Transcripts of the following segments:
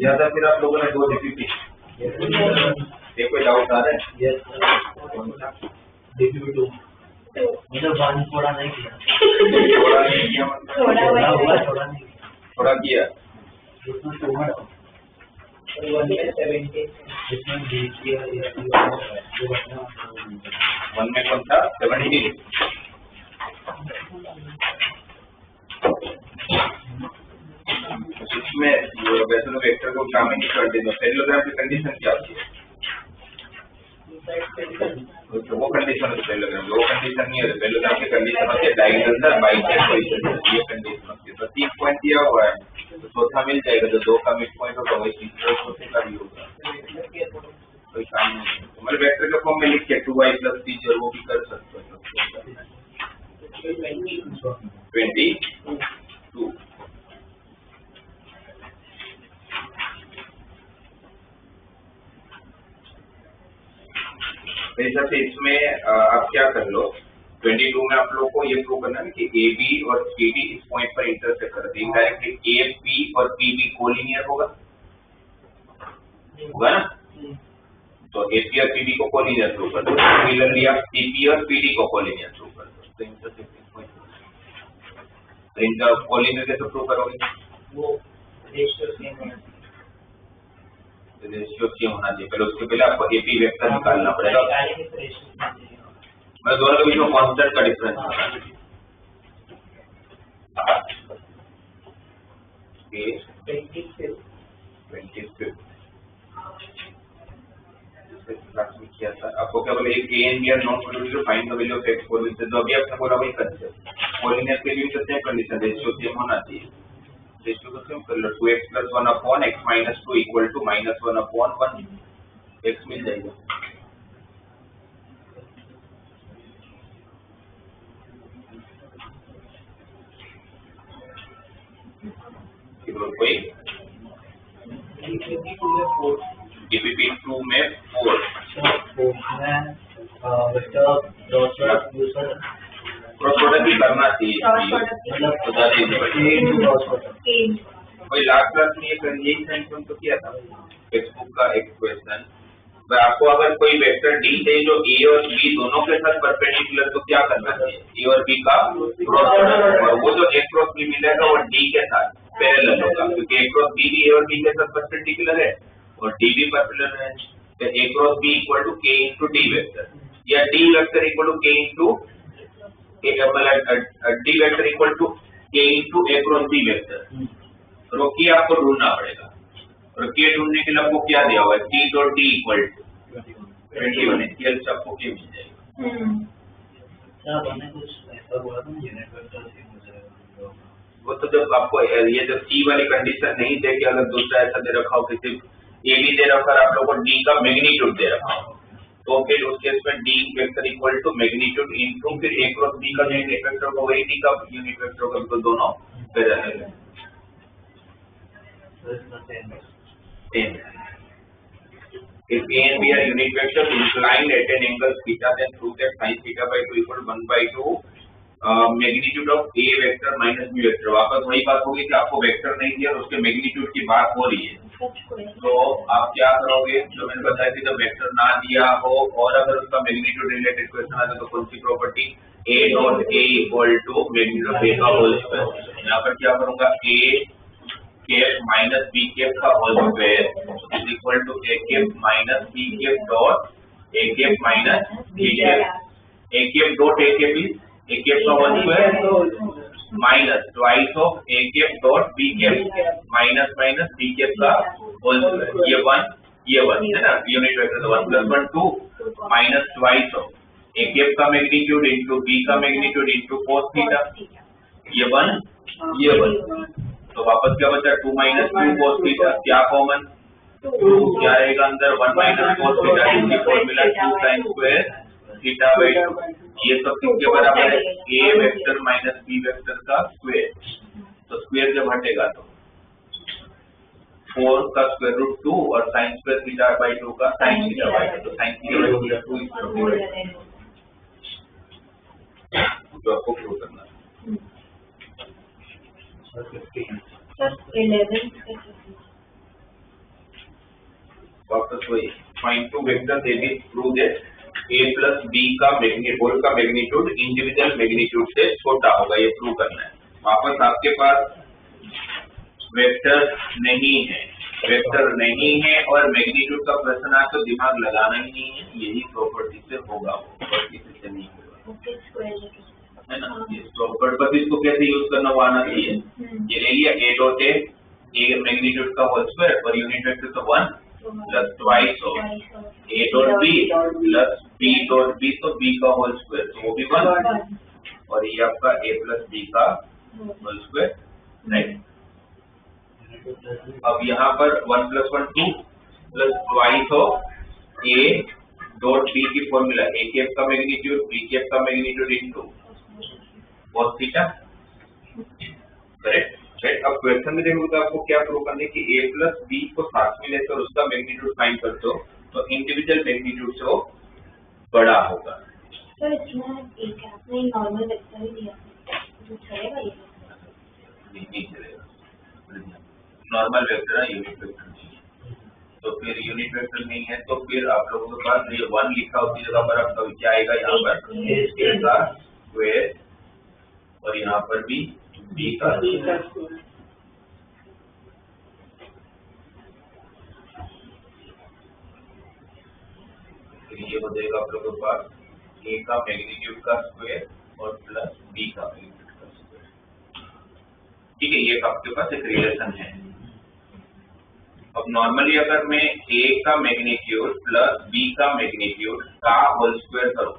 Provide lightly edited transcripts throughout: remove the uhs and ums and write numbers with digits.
ज्यादा फिर आप लोगों ने 2 डीपीपी एक कोई डाउट आ रहा है? यस डीपीपी 2 मतलब वन थोड़ा नहीं किया थोड़ा नहीं किया मतलब थोड़ा नहीं थोड़ा किया इसमें 200 इसमें बीसी है वन में कौन था 17 इसमें वैसे तो वेक्टर को क्या में कर देना पैरेललोग्राम की कंडीशन क्या होती है? तो वो कंडीशन है पैरेललोग्राम वो कंडीशन नहीं है पैरेललोग्राम की कंडीशन होती है डायगोनल का बाइसेक्ट पोजीशन ये कंडीशन होती है। तो 3 पॉइंट दिया हुआ है तो चौथा मिल जाएगा तो 2 का मिड पॉइंट होगा वही तीसरा चौथे का भी होगा कोई काम नहीं है। तो मतलब वेक्टर के फॉर्म में लिख के 2y + 3 जो वो भी कर सकते हो 22 ऐसा से इसमें आप क्या कर लो 22 में आप लोग को ये प्रूव करना है कि AB और CD इस पॉइंट पर इंटरसेक्ट करते हैं इनडायरेक्टली AB और PB कोलिनियर होगा ना तो AP और PB को कोलिनियर प्रूव कर दो सिमिलरली आप CP और PD को कोलिनियर प्रूव कर दो तो इंटरसेक्टिंग पॉइंट तो इनका कोलिनियर कैसे प्रूव करोगे वो रेशियो सेम होना चाहिए पहले उसके पहले आपको AP वेक्टर निकालना पड़ेगा मैं दोनों के बीच में कांस्टेंट का डिफरेंस होना चाहिए किया था आपको क्या बोले एक A and B are not equal to find the value of x for which जो अभी आपने बोला वही कंसेप्ट कोलिनियर के लिए सेम कंडीशन रेशियो सेम होना चाहिए रेशियो को सेम कर लो 2x + 1 upon x - 2 = -1 upon 1 x मिल जाएगा कोई DPP 2 में 4 क्रॉस प्रोडक्ट भी करना चाहिए कोई लास्ट क्लास में यही सेंस तो किया था टेक्स्ट बुक का एक क्वेश्चन आपको अगर कोई वेक्टर डी दे जो ए और बी दोनों के साथ परपेंडिकुलर तो क्या करना चाहिए ए और बी का क्रॉस प्रोडक्ट और वो जो ए क्रॉस बी मिलेगा वो डी के साथ पैरेलल होगा क्योंकि ए क्रॉस बी भी ए और बी के साथ परपेंडिकुलर है और डी भी परपेंडिकुलर है तो A cross B = k * d vector या d vector = k d vector = k * a cross b vector और वो की आपको ढूंढना पड़ेगा और k ढूंढने के लिए आपको क्या दिया हुआ है t.d = 21 इसके लिए आपको k मिल जाएगा कुछ ऐसा बोला था यूनिट वेक्टर सेम हो जाएगा वो तो जब आपको ये जो C वाली कंडीशन नहीं दे कि अगर दूसरा ऐसा दे रखा हो कि सिर्फ A भी दे रखा है आप लोगों को D का मैग्नीट्यूड दे रखा हो तो फिर उस केस में D वेक्टर = मैग्नीट्यूड इनटू फिर A क्रॉस B का यूनिट वेक्टर होगा वही D का यूनिट वेक्टर होगा तो दोनों पैरेलल है If A and B are unit vectors inclined at an angle theta, then prove that sin θ/2 = 1/2 magnitude of A vector minus B vector वापस वही बात होगी कि आपको वेक्टर नहीं दिया और उसके मैग्नीट्यूड की बात हो रही है तो आप क्या करोगे जो मैंने बताया कि जब वेक्टर ना दिया हो और अगर उसका मैग्नीट्यूड रिलेटेड क्वेश्चन आता तो कौन सी property A dot A = magnitude of A का होल स्क्वायर यहाँ पर क्या करूंगा A cap minus B cap का whole square = A cap minus B cap dot A cap minus B cap A cap dot A cap is A cap का whole square minus twice of A cap dot B cap minus minus B cap का whole square ये 1 है ना unit vector तो 1 + 1 2 minus twice of A cap का magnitude into B का magnitude into cos theta ये 1 तो वापस क्या बचा 2 - 2 cos थीटा क्या कॉमन 2 क्या रहेगा अंदर 1 - cos थीटा इसकी फॉर्मूला 2 sin स्क्वायर θ/2 ये सब किसके बराबर है A vector minus B vector का स्क्वायर तो स्क्वायर जब हटेगा तो 4 का स्क्वायर रूट 2 और sin स्क्वायर θ/2 का sin θ/2 तो sin θ/2 तो आपको प्रूव करना है सर 11 वापस वही फाइंड टू वेक्टर दे भी prove that a plus b का मैग्नीट्यूड का मैग्नीट्यूड इंडिविजुअल मैग्नीट्यूड से छोटा होगा, ये प्रूव करना है। वापस आपके पास वेक्टर नहीं है, वेक्टर नहीं है और मैग्नीट्यूड का प्रश्न है तो दिमाग लगाना ही नहीं है, यही प्रॉपर्टी से होगा, वो और किसी से नहीं होगा, है ना। ये प्रॉपर्टी इसको कैसे यूज करना वो आना चाहिए। ये ले लिया a डॉट a मैग्नीट्यूड का होल स्क्वायर और यूनिट वेक्टर तो 1 plus twice of a dot b plus b dot b तो b का होल स्क्वायर तो वो भी 1 और ये आपका a प्लस b का होल स्क्वायर, राइट। अब यहाँ पर 1 plus 1 2 plus twice of a dot b की फॉर्मूला a कैप का मैग्नीट्यूड b कैप का magnitude into cos theta, correct. Right, अब क्वेश्चन में देखोगे तो आपको क्या प्रूव करना है कि a प्लस b को साथ में लेकर उसका मैग्नीट्यूड फाइंड करते हो तो इंडिविजुअल मैग्नीट्यूड से वो बड़ा होगा। सर इसमें एक आपने नॉर्मल वेक्टर ही दिया जो चलेगा, ये नहीं चलेगा, नॉर्मल वेक्टर है, यूनिट वेक्टर नहीं है। तो फिर यूनिट वेक्टर नहीं है तो फिर आप लोगों के पास ये 1 लिखा उसकी जगह पर आपका क्या आएगा, यहाँ पर a का स्क्वायर और यहाँ पर भी b का स्क्वायर। ये हो जाएगा आप लोगों के पास a का मैग्नीट्यूड का स्क्वायर और प्लस b का मैग्नीट्यूड का स्क्वायर, ठीक है। ये आपके पास एक रिलेशन है। अब नॉर्मली अगर मैं a का मैग्नीट्यूड प्लस b का मैग्नीट्यूड का होल स्क्वायर करूं,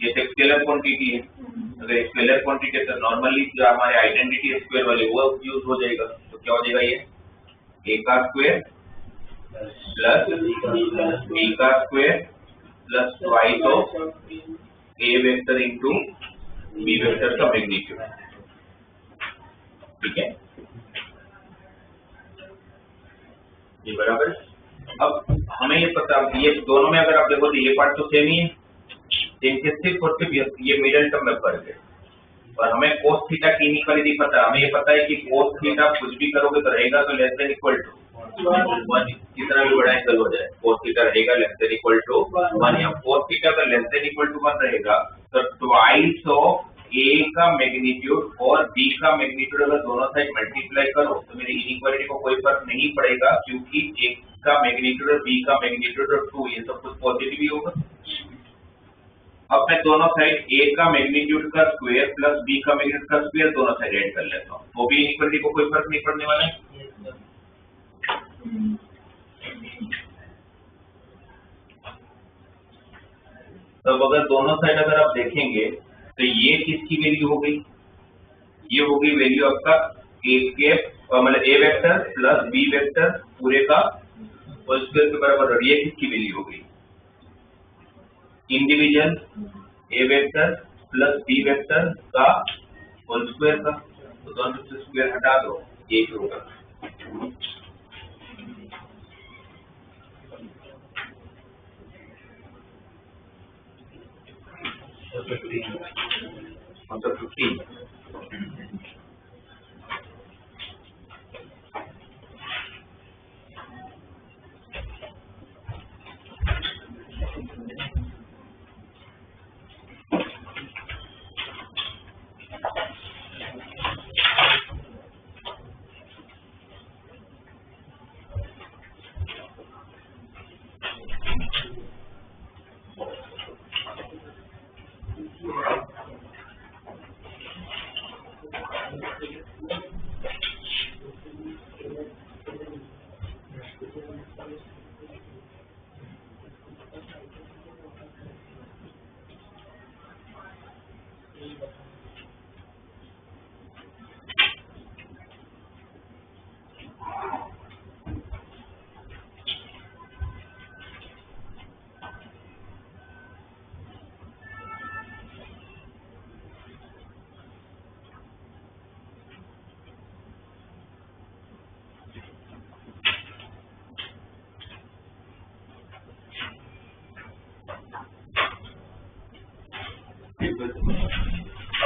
ये स्केलर क्वांटिटी है, अगर स्केलर क्वांटिटी है तो नॉर्मली जो हमारे आइडेंटिटी है स्क्वायर वाले वो यूज हो जाएगा, तो क्या हो जाएगा, ये a का स्क्वायर प्लस b का square plus twice of a vector into b vector का मैग्नीट्यूड, ठीक है, ये बराबर। अब हमें ये पता, ये दोनों में अगर आप देखो तो ये पार्ट तो सेम ही है, इनके सिर्फ और सिर्फ ये मिडिल टर्म में फर्क है। और हमें cos थीटा की इनइक्वालिटी पता है, हमें ये पता है कि cos थीटा कुछ भी करोगे तो रहेगा तो लेस देन इक्वल टू 1, कितना भी बड़ा एंगल हो जाए cos थीटा रहेगा लेस देन इक्वल टू 1, या cos थीटा अगर लेस देन इक्वल टू 1 रहेगा तो ट्वाइस ऑफ a का मैग्नीट्यूड और b का मैग्नीट्यूड अगर दोनों साइड मल्टीप्लाई करो तो मेरी इनइक्वालिटी को कोई फर्क नहीं पड़ेगा, क्योंकि a का मैग्नीट्यूड और b का मैग्नीट्यूड और 2 ये सब कुछ पॉजिटिव ही होगा। अब मैं दोनों साइड a का मैग्नीट्यूड का स्क्वायर प्लस b का मैग्नीट्यूड का स्क्वायर दोनों साइड ऐड कर लेता हूँ, वो भी इनइक्वालिटी को कोई फर्क नहीं पड़ने वाला है। तब अगर दोनों साइड अगर आप देखेंगे तो ये किसकी वैल्यू हो गई, ये हो गई वैल्यू आपका a कैप मतलब a vector plus b vector पूरे का होल स्क्वायर के बराबर, और ये किसकी वैल्यू हो गई, individual a vector plus b vector का होल स्क्वायर का, तो दोनों से स्क्वायर हटा दो, ये होगा। मतलब 15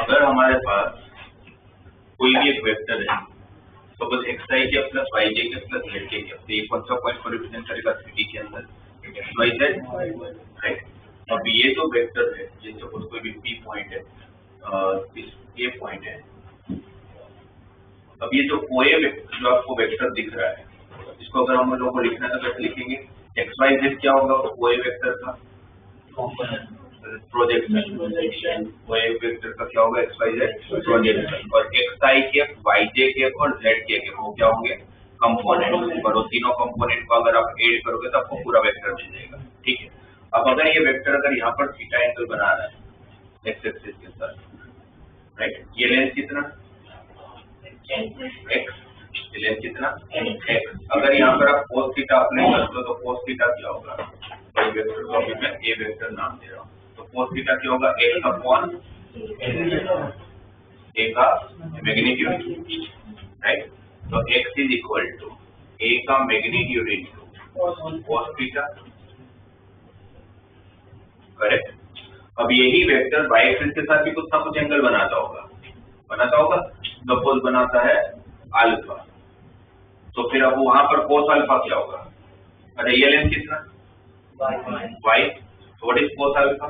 अगर हमारे पास कोई भी एक वेक्टर है, सपोज xi के प्लस yj के प्लस zk के, तो ये कौन सा पॉइंट को रिप्रेजेंट करेगा 3D के अंदर? xyz, right. अब ये जो वेक्टर है, ये सपोज कोई भी P पॉइंट है, इस A पॉइंट है। अब ये जो OA वेक्टर जो आपको वेक्टर दिख रहा है, इसको अगर हम लोगों को लिखना है तो कैसे लिखेंगे? xyz क्या होगा OA वेक्टर का? प्रोजेक्शन। OA वेक्टर का क्या होगा? xyz projection. और xi के, yj के और z के वो क्या होंगे? कंपोनेंट। और वो तीनों कंपोनेंट को अगर आप ऐड करोगे तो आपको पूरा वेक्टर मिल जाएगा, ठीक है। अब अगर ये वेक्टर अगर यहाँ पर थीटा एंगल बना रहा है एक्स एक्सिस के साथ, राइट, ये लेंथ कितना? x, ये लेंथ कितना? x। अगर यहाँ पर आप cos थीटा अप्लाई करते हो तो cos थीटा क्या होगा? ये वेक्टर को अभी मैं a वेक्टर नाम दे रहा हूँ, तो cos थीटा क्या होगा? x अपॉन a का मैग्नीट्यूड, राइट। तो x is equal to a का magnitude into cos theta, correct. अब यही वेक्टर y एक्सिस के साथ भी कुछ ना कुछ एंगल बनाता होगा, सपोज बनाता है अल्फा, तो फिर अब वहां पर cos अल्फा क्या होगा? अरे ये लेंथ कितना? y, so what is cos alpha?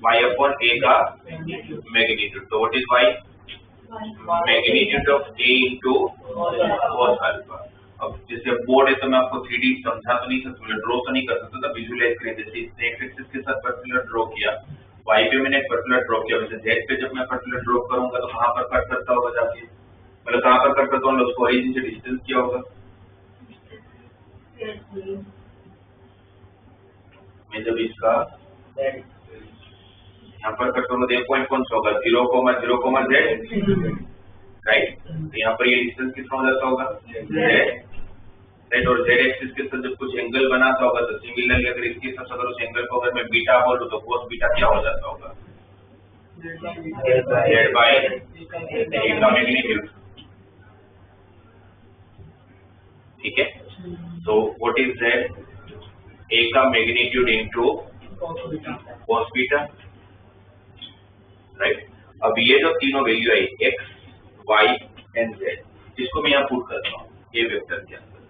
y upon a का मैग्नीट्यूड, तो what is y? Magnitude of a into cos alpha. अब जैसे बोर्ड है तो मैं आपको 3D समझा तो नहीं सकता, ड्रॉ तो नहीं कर सकता, तो विजुअलाइज करें। जैसे एक्स एक्सिस के साथ पर्टिकुलर ड्रॉ किया, y पे मैंने पर्टिकुलर ड्रॉ किया, वैसे z पे जब मैं पर्टिकुलर ड्रॉ करूंगा तो कहां पर कट करता होगा जाके? मतलब कहां पर कट करता होगा? उसको ओरिजिन से डिस्टेंस क्या होगा? मैं जब इसका यहाँ पर कट करूंगा तो ये पॉइंट कौन सा होगा? 0,0,z, right. तो यहाँ पर ये डिस्टेंस कितना हो जाता होगा? z, right. और z एक्सिस के साथ जब कुछ एंगल बनाता होगा तो सिमिलरली अगर इसके साथ अगर उस एंगल को अगर मैं बीटा बोलूं तो cos बीटा क्या हो जाता होगा? z बाय a का मैग्नीट्यूड, ठीक है। तो व्हाट इज z? a का magnitude into cos beta, right. अब ये जो तीनों value I x, y and z, इसको मैं यहाँ पुट करता हूँ a वेक्टर के अंदर,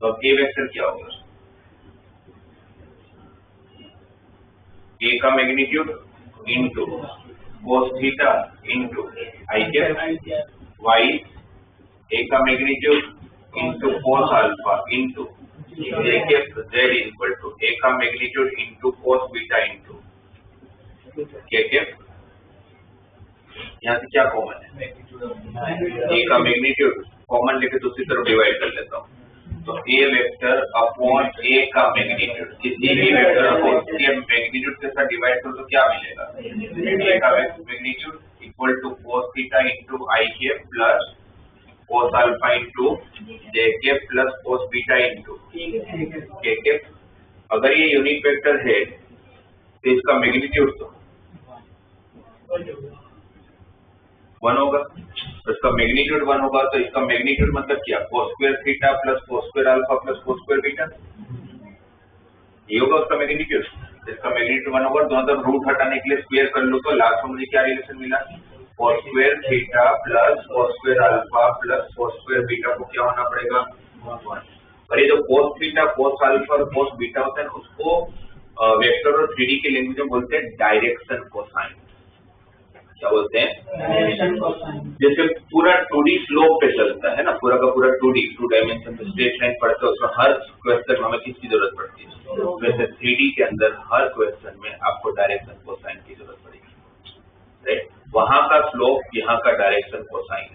तो अब a वेक्टर क्या होगा? a का magnitude into cos theta into i cap, y a का magnitude into cos alpha into j cap, z equal to a का magnitude into cos beta into k cap. यहाँ से क्या कॉमन है? a का मैग्नीट्यूड कॉमन लेके दूसरी तरफ डिवाइड कर लेता हूँ, तो a वेक्टर अपॉन a का मैग्नीट्यूड, किसी भी वेक्टर अपॉन उसके मैग्नीट्यूड के साथ डिवाइड करो तो क्या मिलेगा? a का magnitude equal to cos theta into i के plus cos alpha into j के plus cos beta into k के। अगर ये यूनिट वेक्टर है तो इसका मैग्नीट्यूड तो 1 होगा, तो इसका मैग्नीट्यूड 1 होगा, तो इसका मैग्नीट्यूड मतलब क्या? cos square theta plus cos square alpha plus cos square beta, ये होगा उसका मैग्नीट्यूड। इसका मैग्नीट्यूड 1 होगा, दोनों तरफ रूट हटाने के लिए स्क्वायर कर लो तो लास्ट में मुझे क्या रिलेशन मिला? cos square theta plus cos square alpha plus cos square beta को क्या होना पड़ेगा? 1। और ये जो cos थीटा, cos अल्फा और cos बीटा होता है उसको वेक्टर और 3D के लैंग्वेज में बोलते हैं डायरेक्शन कोसाइन। क्या बोलते हैं? Direction cosine. जैसे पूरा 2D स्लोप पे चलता है ना, पूरा का पूरा 2D 2 डायमेंशन पे स्ट्रेट लाइन पढ़ते हो, उसमें हर क्वेश्चन में हमें किसकी जरूरत पड़ती है? वैसे 3D के अंदर हर क्वेश्चन में आपको डायरेक्शन कोसाइन की जरूरत पड़ेगी, राइट। वहां का स्लोप, यहाँ का डायरेक्शन कोसाइन,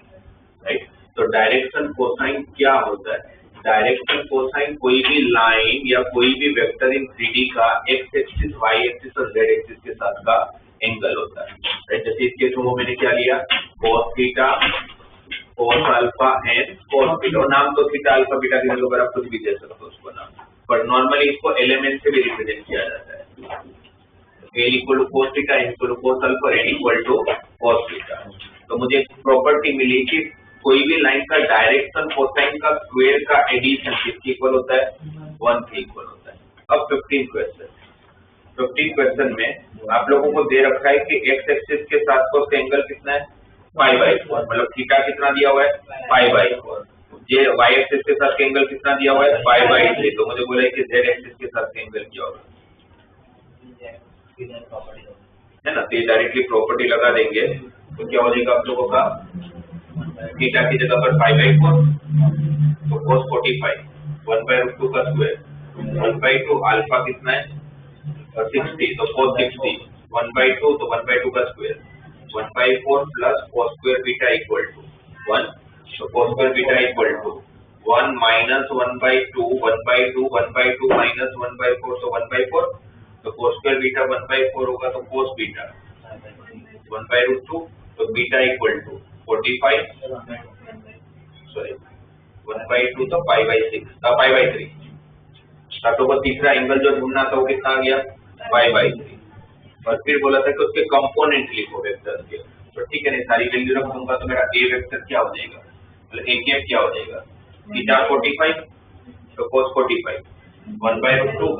राइट। तो डायरेक्शन कोसाइन क्या होता है? डायरेक्शन कोसाइन कोई भी लाइन या कोई भी वेक्टर इन 3D का एक्स एक्सिस, वाई एक्सिस और जेड एक्सिस के साथ का एंगल होता है, राइट। जैसे इसके थ्रू मैंने क्या लिया? cos theta, cos alpha and cos beta. नाम तो थीटा अल्फा बीटा के अगर आप कुछ भी दे सकते हो उसको नाम, बट नॉर्मली इसको एलिमेंट से भी रिप्रेजेंट किया जाता है। a equal to cos theta, n equal to cos alpha, n equal to cos beta. तो मुझे एक प्रॉपर्टी मिली कि कोई भी लाइन का डायरेक्शन कोसाइन का स्क्वायर का एडिशन किसके इक्वल होता है? 1 के इक्वल होता है। अब 15 क्वेश्चन में आप लोगों को दे रखा है कि एक्स एक्सिस के साथ का एंगल कितना है? 5/4, मतलब थीटा कितना दिया हुआ है 5/4। ये y एक्सिस के साथ एंगल कितना दिया हुआ है 5/3। तो मुझे बोला कि z एक्सिस के साथ एंगल क्या होगा, है ना। तो ये डायरेक्टली प्रॉपर्टी लगा देंगे तो क्या हो जाएगा आप लोगों का, थीटा की जगह पर 5/4 तो cos 45 1/√2 का स्क्वायर 1/2 अल्फा कितना है 60 तो cos 60 1/2 तो 1/2 का square 1/4 plus cos square beta equal to 1 तो cos square beta equal to 1 minus 1/2 1/2 1/2 minus 1/4 तो 1/4 तो cos स्क्वायर बीटा 1/4 होगा तो cos बीटा 1/√2 तो बीटा इक्वल टू 45 सॉरी 1/2 तो π/6 π/3। अब तो वो तीसरा एंगल जो ढूंढना था वो कितना आ गया 5/3। और फिर बोला था कि उसके कंपोनेंट लिखो वेक्टर के, तो ठीक है नहीं सारी वैल्यू रख दूंगा तो मेरा ए वेक्टर क्या हो जाएगा, मतलब ए कैप क्या हो जाएगा थीटा 45 तो cos 45 1/√2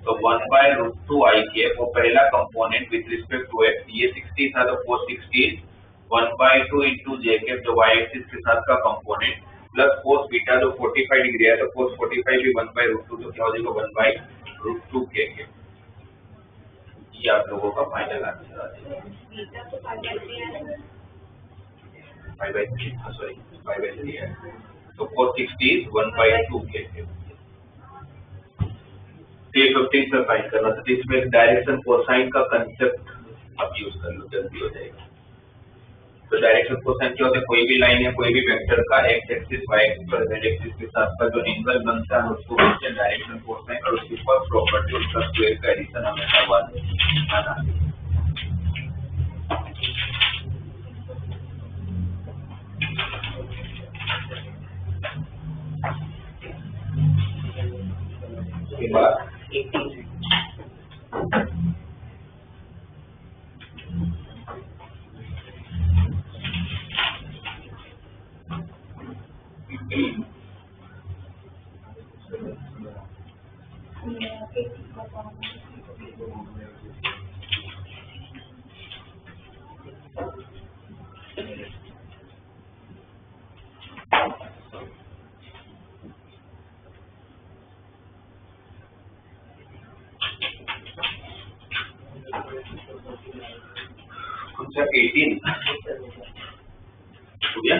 तो 1/√2 i कैप वो पहला component with respect to x, ये 60 था तो cos 60 1/2 into j कैप जो y एक्सिस के साथ का कंपोनेंट प्लस cos बीटा जो 45 डिग्री है तो cos 45 भी 1/√2 तो क्या हो जाएगा 1/√2 k कैप। ये आप लोगों का फाइनल आंसर आ जाएगा 5/3 सॉरी 5/3 है तो cos 60 is 1/2 k कैप। 15 से फाइंड करना था, इसमें डायरेक्शन कोसाइन का कंसेप्ट आप यूज कर लो जल्दी हो जाएगा। तो डायरेक्शन कोसाइन क्या होता है, कोई भी लाइन है कोई भी वेक्टर का एक्स एक्सिस वाई एक्सिस और जेड एक्सिस के साथ का जो एंगल बनता है उसको बोलते हैं डायरेक्शन कोसाइन, और उसकी फर्स्ट प्रॉपर्टी उसका स्क्वायर का एडिशन हमेशा 1 आना है। उसके बाद आंसर 18 हो गया।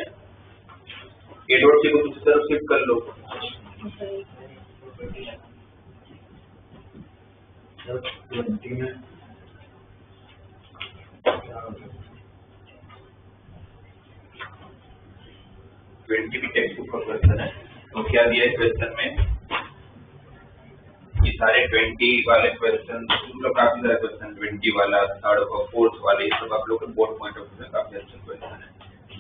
ए डॉट से को दूसरी तरफ शिफ्ट कर लो। 20 भी टेक्स्ट बुक का क्वेश्चन है, तो क्या दिया है क्वेश्चन में, ये सारे 20 वाले क्वेश्चन मतलब काफी सारे क्वेश्चन 20 वाला, थर्ड और फोर्थ वाले ये सब आप लोग के बोर्ड पॉइंट ऑफ व्यू से काफी अच्छे क्वेश्चन है।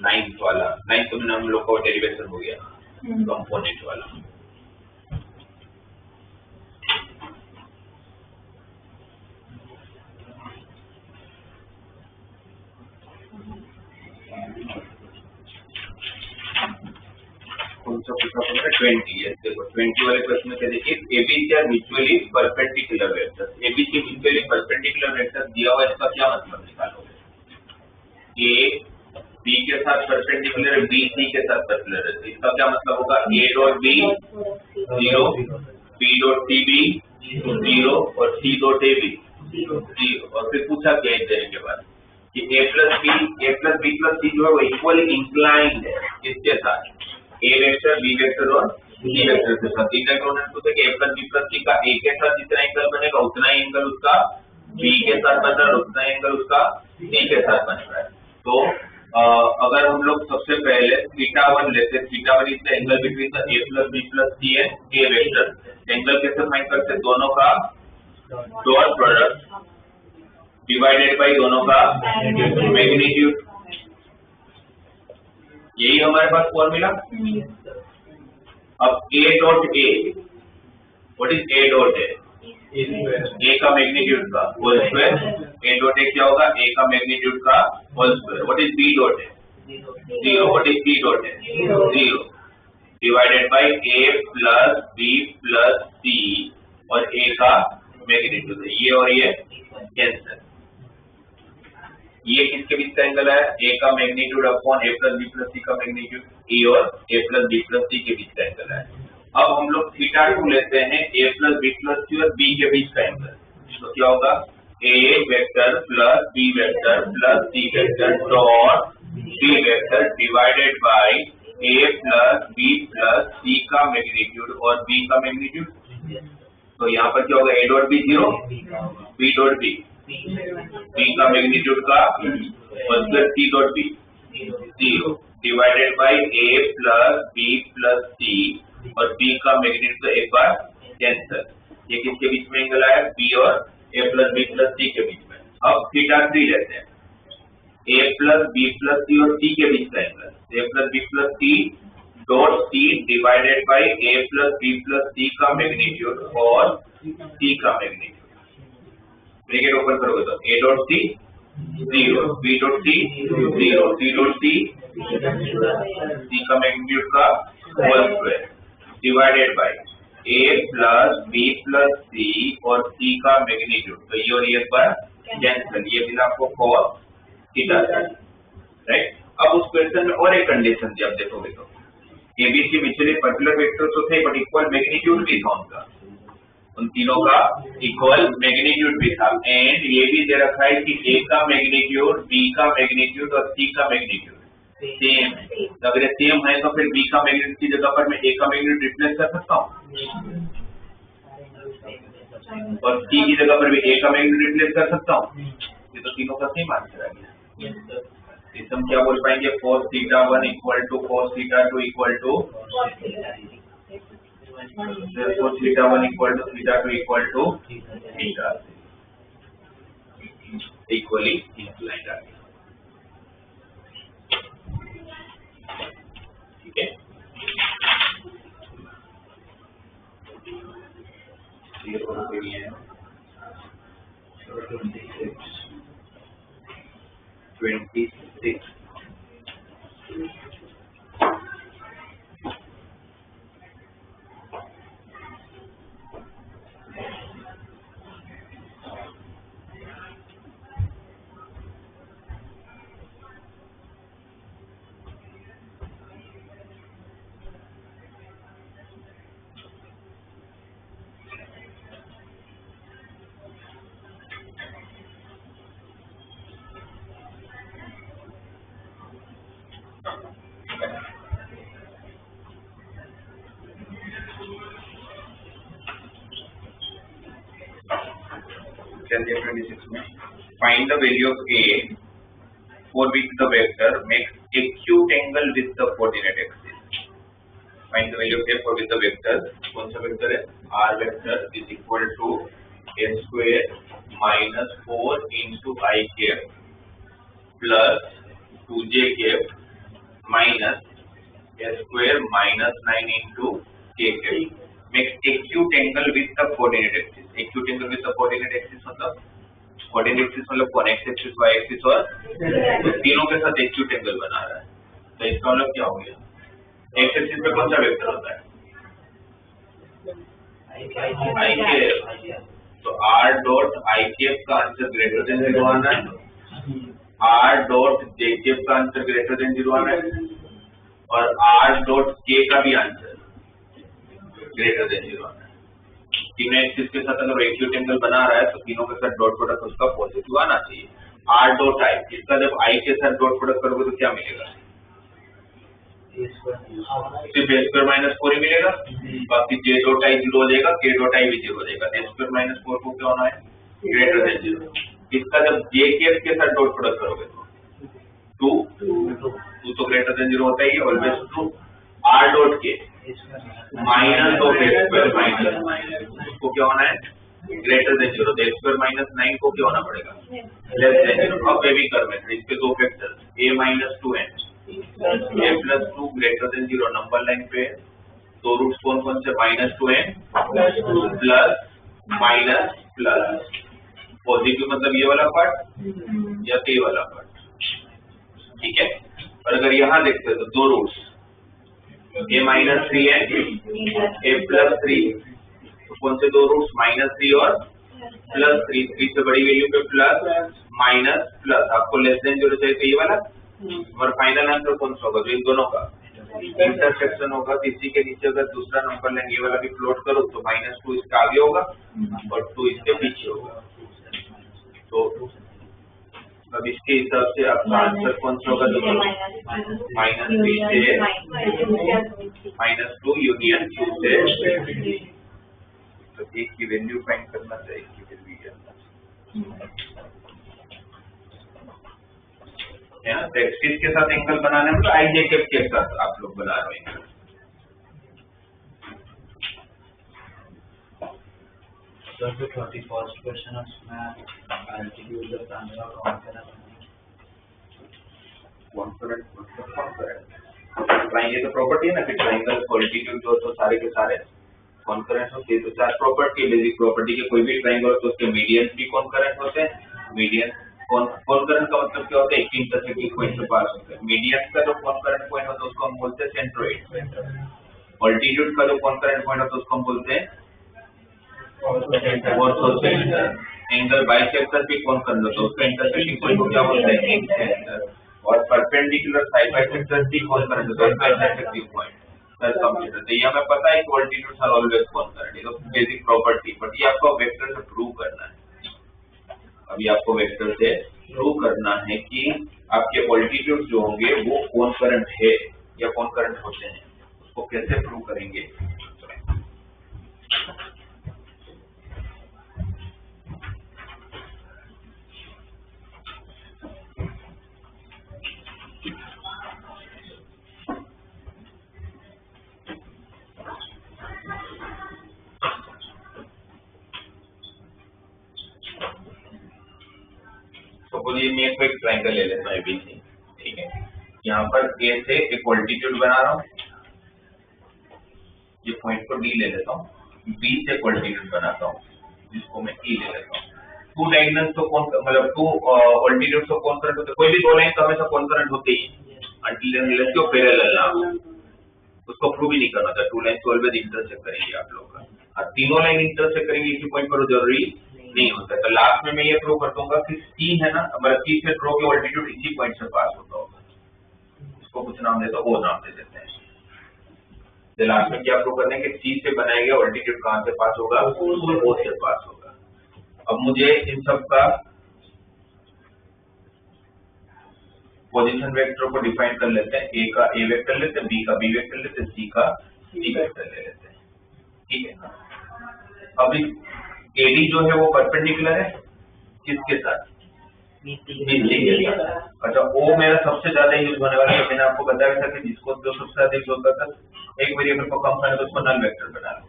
9th वाला 9th में हम लोग का डेरिवेशन हो गया कंपोनेंट वाला। कौन सा पूछा है 20 है, देखो 20 वाले क्वेश्चन में क्या देखिए, ABC are mutually perpendicular vectors. ABC mutually perpendicular vector दिया हुआ है, इसका क्या मतलब निकालोगे, A B के साथ परपेंडिकुलर है, B C के साथ परपेंडिकुलर है, इसका क्या मतलब होगा A dot B 0 B dot C B 0 और C डॉट A B 0। और फिर पूछा क्या देने के बाद कि A plus B plus C जो है वो इक्वली इंक्लाइंड है इसके साथ A वेक्टर B वेक्टर और C वेक्टर के साथ। इंटरक्रोनेट पूछे कि A plus B plus C का A के साथ जितना एंगल बनेगा उतना ही एंगल उसका B के साथ बन रहा है, उतना ही एंगल उसका C के साथ बन रहा है। तो अगर हम लोग सबसे पहले θ1 लेते हैं, θ1 is the angle between the A plus B plus C and A vector. Angle कैसे फाइंड करते हैं, दोनों का डॉट प्रोडक्ट डिवाइडेड बाय दोनों का मैग्नीट्यूड, यही हमारे पास फॉर्मूला। अब A dot A, what is A dot A, A का मैग्नीट्यूड का whole square, A dot A क्या होगा A का मैग्नीट्यूड का whole square. What is B dot A 0, what is B dot A 0 divided by A plus B plus C और A का magnitude, ये और ये कैंसिल। ये किसके बीच का एंगल है? ए का मैग्नीट्यूड अपॉन ए प्लस बी प्लस सी का मैग्नीट्यूड, ए और A plus B plus C के बीच का एंगल है। अब हम लोग थीटा 2 लेते हैं A plus B plus C और बी के बीच का एंगल, तो क्या होगा? A vector plus B vector plus C vector dot B vector divided by A plus B plus C का मैग्नीट्यूड और बी का मैग्नीट्यूड। तो यहाँ पर क्या होगा? A dot B 0, B dot B, B का मैग्नीट्यूड का और फिर C dot B 0 divided by A plus B plus C और बी का मैग्नीट्यूड तो एक बार कैंसिल। ये किसके बीच में एंगल आया? बी और A plus B plus C के बीच में। अब थीटा 3 लेते हैं, A plus B plus C और सी के बीच का angle, A plus B plus C dot C divided by A plus B plus C का मैग्नीट्यूड और सी का मैग्नीट्यूड। ब्रैकेट ओपन करोगे तो A dot C 0, B dot C 0, C dot C C का magnitude का whole square divided by A plus B plus C और C का magnitude. तो ये और ये पर कैंसिल, ये मिला आपको cos थीटा, राइट। अब उस क्वेश्चन में और एक कंडीशन थी, आप देखोगे तो एबीसी म्यूचुअली पर्टिकुलर वेक्टर तो थे बट इक्वल मैग्नीट्यूड भी था उनका, उन तीनों का इक्वल मैग्नीट्यूड भी था। एंड ये भी दे रखा है कि ए का मैग्नीट्यूड, बी का मैग्नीट्यूड और सी का मैग्नीट्यूड सेम है। तो अगर सेम है तो फिर बी का मैग्नीट्यूड की जगह पर मैं ए का मैग्नीट्यूड रिप्लेस कर सकता हूँ और सी की जगह पर भी ए का मैग्नीट्यूड रिप्लेस कर सकता हूँ। ये तो तीनों का सेम आंसर आ गया। इसे हम क्या बोल पाएंगे? cos theta 1 equal to cos theta 2 equal to cos theta 1 equal to theta 2 equal to theta, equally inclined आ गया। ठीक है, ये और कोई है 26 में find the value of a for which the vector makes acute angle with the coordinate axis. Find the value of a for which the vector, कौन सा वेक्टर है? r vector is equal to a square minus 4 into I cap plus 2j cap minus a square minus 9 into k cap makes acute angle with the coordinate axis. Acute angle with the coordinate axis मतलब coordinate axis मतलब कौन? X axis, Y axis और तो तीनों के साथ acute angle बना रहा है। तो इसका मतलब क्या हो गया? एक्स एक्सिस पे कौन सा वेक्टर होता है? आई कैप। तो आर डॉट आई कैप का आंसर ग्रेटर देन 0 आना है, आर डॉट जे कैप का आंसर ग्रेटर देन 0 आना है और आर डॉट के का भी आंसर ग्रेटर देन 0 आना है। तीनों एक्सिस के साथ अगर एक्यूट एंगल बना रहा है तो तीनों के साथ डॉट प्रोडक्ट उसका पॉजिटिव आना चाहिए। आर डॉट आई, इसका जब आई के साथ डॉट प्रोडक्ट करोगे तो क्या मिलेगा? सिर्फ ए स्क्वायर माइनस 4 ही मिलेगा, बाकी जे डॉट आई 0 हो जाएगा, के डॉट आई भी 0 हो जाएगा। ए स्क्वायर माइनस 4 को क्या होना है? Greater than 0। इसका जब जे के साथ डॉट प्रोडक्ट करोगे तो 2 तो ग्रेटर देन 0 होता ही है, ऑलवेज ट्रू। आर डॉट के minus of A square minus उसको क्या होना है? Greater than 0। ए स्क्वायर माइनस 9 को क्या होना पड़ेगा? Less than 0। अब वे भी कर में इसके दो factor a minus 2n a plus 2 greater than 0 number line पे दो रूट्स कौन कौन से? Minus 2n plus minus plus. Positive मतलब ये वाला पार्ट या ये वाला पार्ट, ठीक है। और अगर यहाँ देखते हो तो दो roots a minus 3n a plus 3, तो कौन से दो रूट्स? माइनस 3 और प्लस 3। 3 से बड़ी वैल्यू पे प्लस, माइनस प्लस, आपको लेस देन 0 चाहिए तो ये वाला, और फाइनल आंसर कौन सा होगा? जो इन दोनों का इंटरसेक्शन होगा। तो इसी के नीचे अगर दूसरा नंबर लेंगे, ये वाला भी प्लॉट करो तो -2 इसके आगे होगा और 2 इसके पीछे होगा। तो अब इसके हिसाब से आपका आंसर कौन सा होगा? दोनों -3 से -2 यूनियन 2 से, तो एक की वैल्यू फाइंड करना चाहिए, एक की वैल्यू है ना। तो एक्सिस के साथ एंगल बनाने में आई जैकेट के साथ आप लोग बना रहे हैं। So the 31st question of altitude of triangle ये तो प्रॉपर्टी है ना कि ट्राइंगल ऑल्टीट्यूड जो तो सारे के सारे कॉन्करेंट होते हैं। तो चार प्रॉपर्टी, बेसिक प्रॉपर्टी के कोई भी ट्राइंगल हो तो उसके मीडियन भी कॉन्करेंट होते हैं। मीडियन कॉन्करेंट का मतलब क्या होता है? एक इंटरसेक्टिंग पॉइंट से पास होते हैं। मीडियन का जो कॉन्करेंट पॉइंट होता है उसको हम बोलते हैं सेंट्रोइड। ऑल्टीट्यूड का जो कॉन्करेंट पॉइंट होता है उसको हम बोलते हैं ऑर्थोसेंटर। एंगल बाइसेक्टर भी कॉन्करेंट होता है, उसका इंटरसेक्टिंग पॉइंट को क्या बोलते हैं? एक्सेंटर। और परपेंडिकुलर साइड बाइसेक्टर भी कॉन्करेंट होता है, उसका इंटरसेक्टिंग पॉइंट कंप्यूटर। तो ये हमें पता है कि ऑल्टीट्यूड आर ऑलवेज कॉन्करेंट, ये तो बेसिक प्रॉपर्टी। बट ये आपको वेक्टर से प्रूव करना है। अभी आपको वेक्टर से प्रूव करना है कि आपके ऑल्टीट्यूड जो होंगे वो कॉन्करेंट है या कॉन्करेंट होते हैं। उसको कैसे प्रूव करेंगे? बोलिए मैं एक ट्रायंगल ले लेता हूँ ABC, ठीक है। यहाँ पर A से एक ऑल्टीट्यूड बना रहा हूँ, ये पॉइंट को D ले लेता हूँ। B से एक ऑल्टीट्यूड बनाता हूँ, जिसको मैं E ले लेता हूँ। टू डायगोनल्स तो कौन, मतलब टू ऑल्टीट्यूड तो कॉन्करेंट होते, कोई भी दो लाइन तो हमेशा कॉन्करेंट होते ही अंटिल अनलेस जो पैरेलल ना हो, उसको प्रूव ही नहीं करना था। टू लाइन ऑलवेज इंटरसेक्ट करेंगे आप लोग का, और तीनों लाइन इंटरसेक्ट करेंगे इसी पॉइंट पर जरूरी नहीं होता। तो लास्ट में मैं ये प्रूव कर दूंगा कि C है ना, मतलब C से ड्रॉ के ऑल्टीट्यूड इसी पॉइंट से पास होता होगा। इसको कुछ नाम देता हूँ, वो नाम दे देते हैं। तो लास्ट में क्या प्रूव करने के C से बनाया गया ऑल्टीट्यूड कहाँ से पास होगा? O से पास होगा। अब मुझे इन सब का पोजीशन वेक्टर को डिफाइन कर लेते हैं। A का A वेक्टर लेते हैं, B का B वेक्टर लेते हैं, C का C वेक्टर ले लेते हैं, ठीक है। अभी AD जो है वो परपेंडिकुलर है किसके साथ? BC के साथ। अच्छा, O मेरा सबसे ज्यादा यूज होने वाला है। मैंने आपको बताया था कि जिसको जो सबसे ज्यादा यूज होता था, एक वेरिएबल को कम करना तो उसको नल वेक्टर बना लो,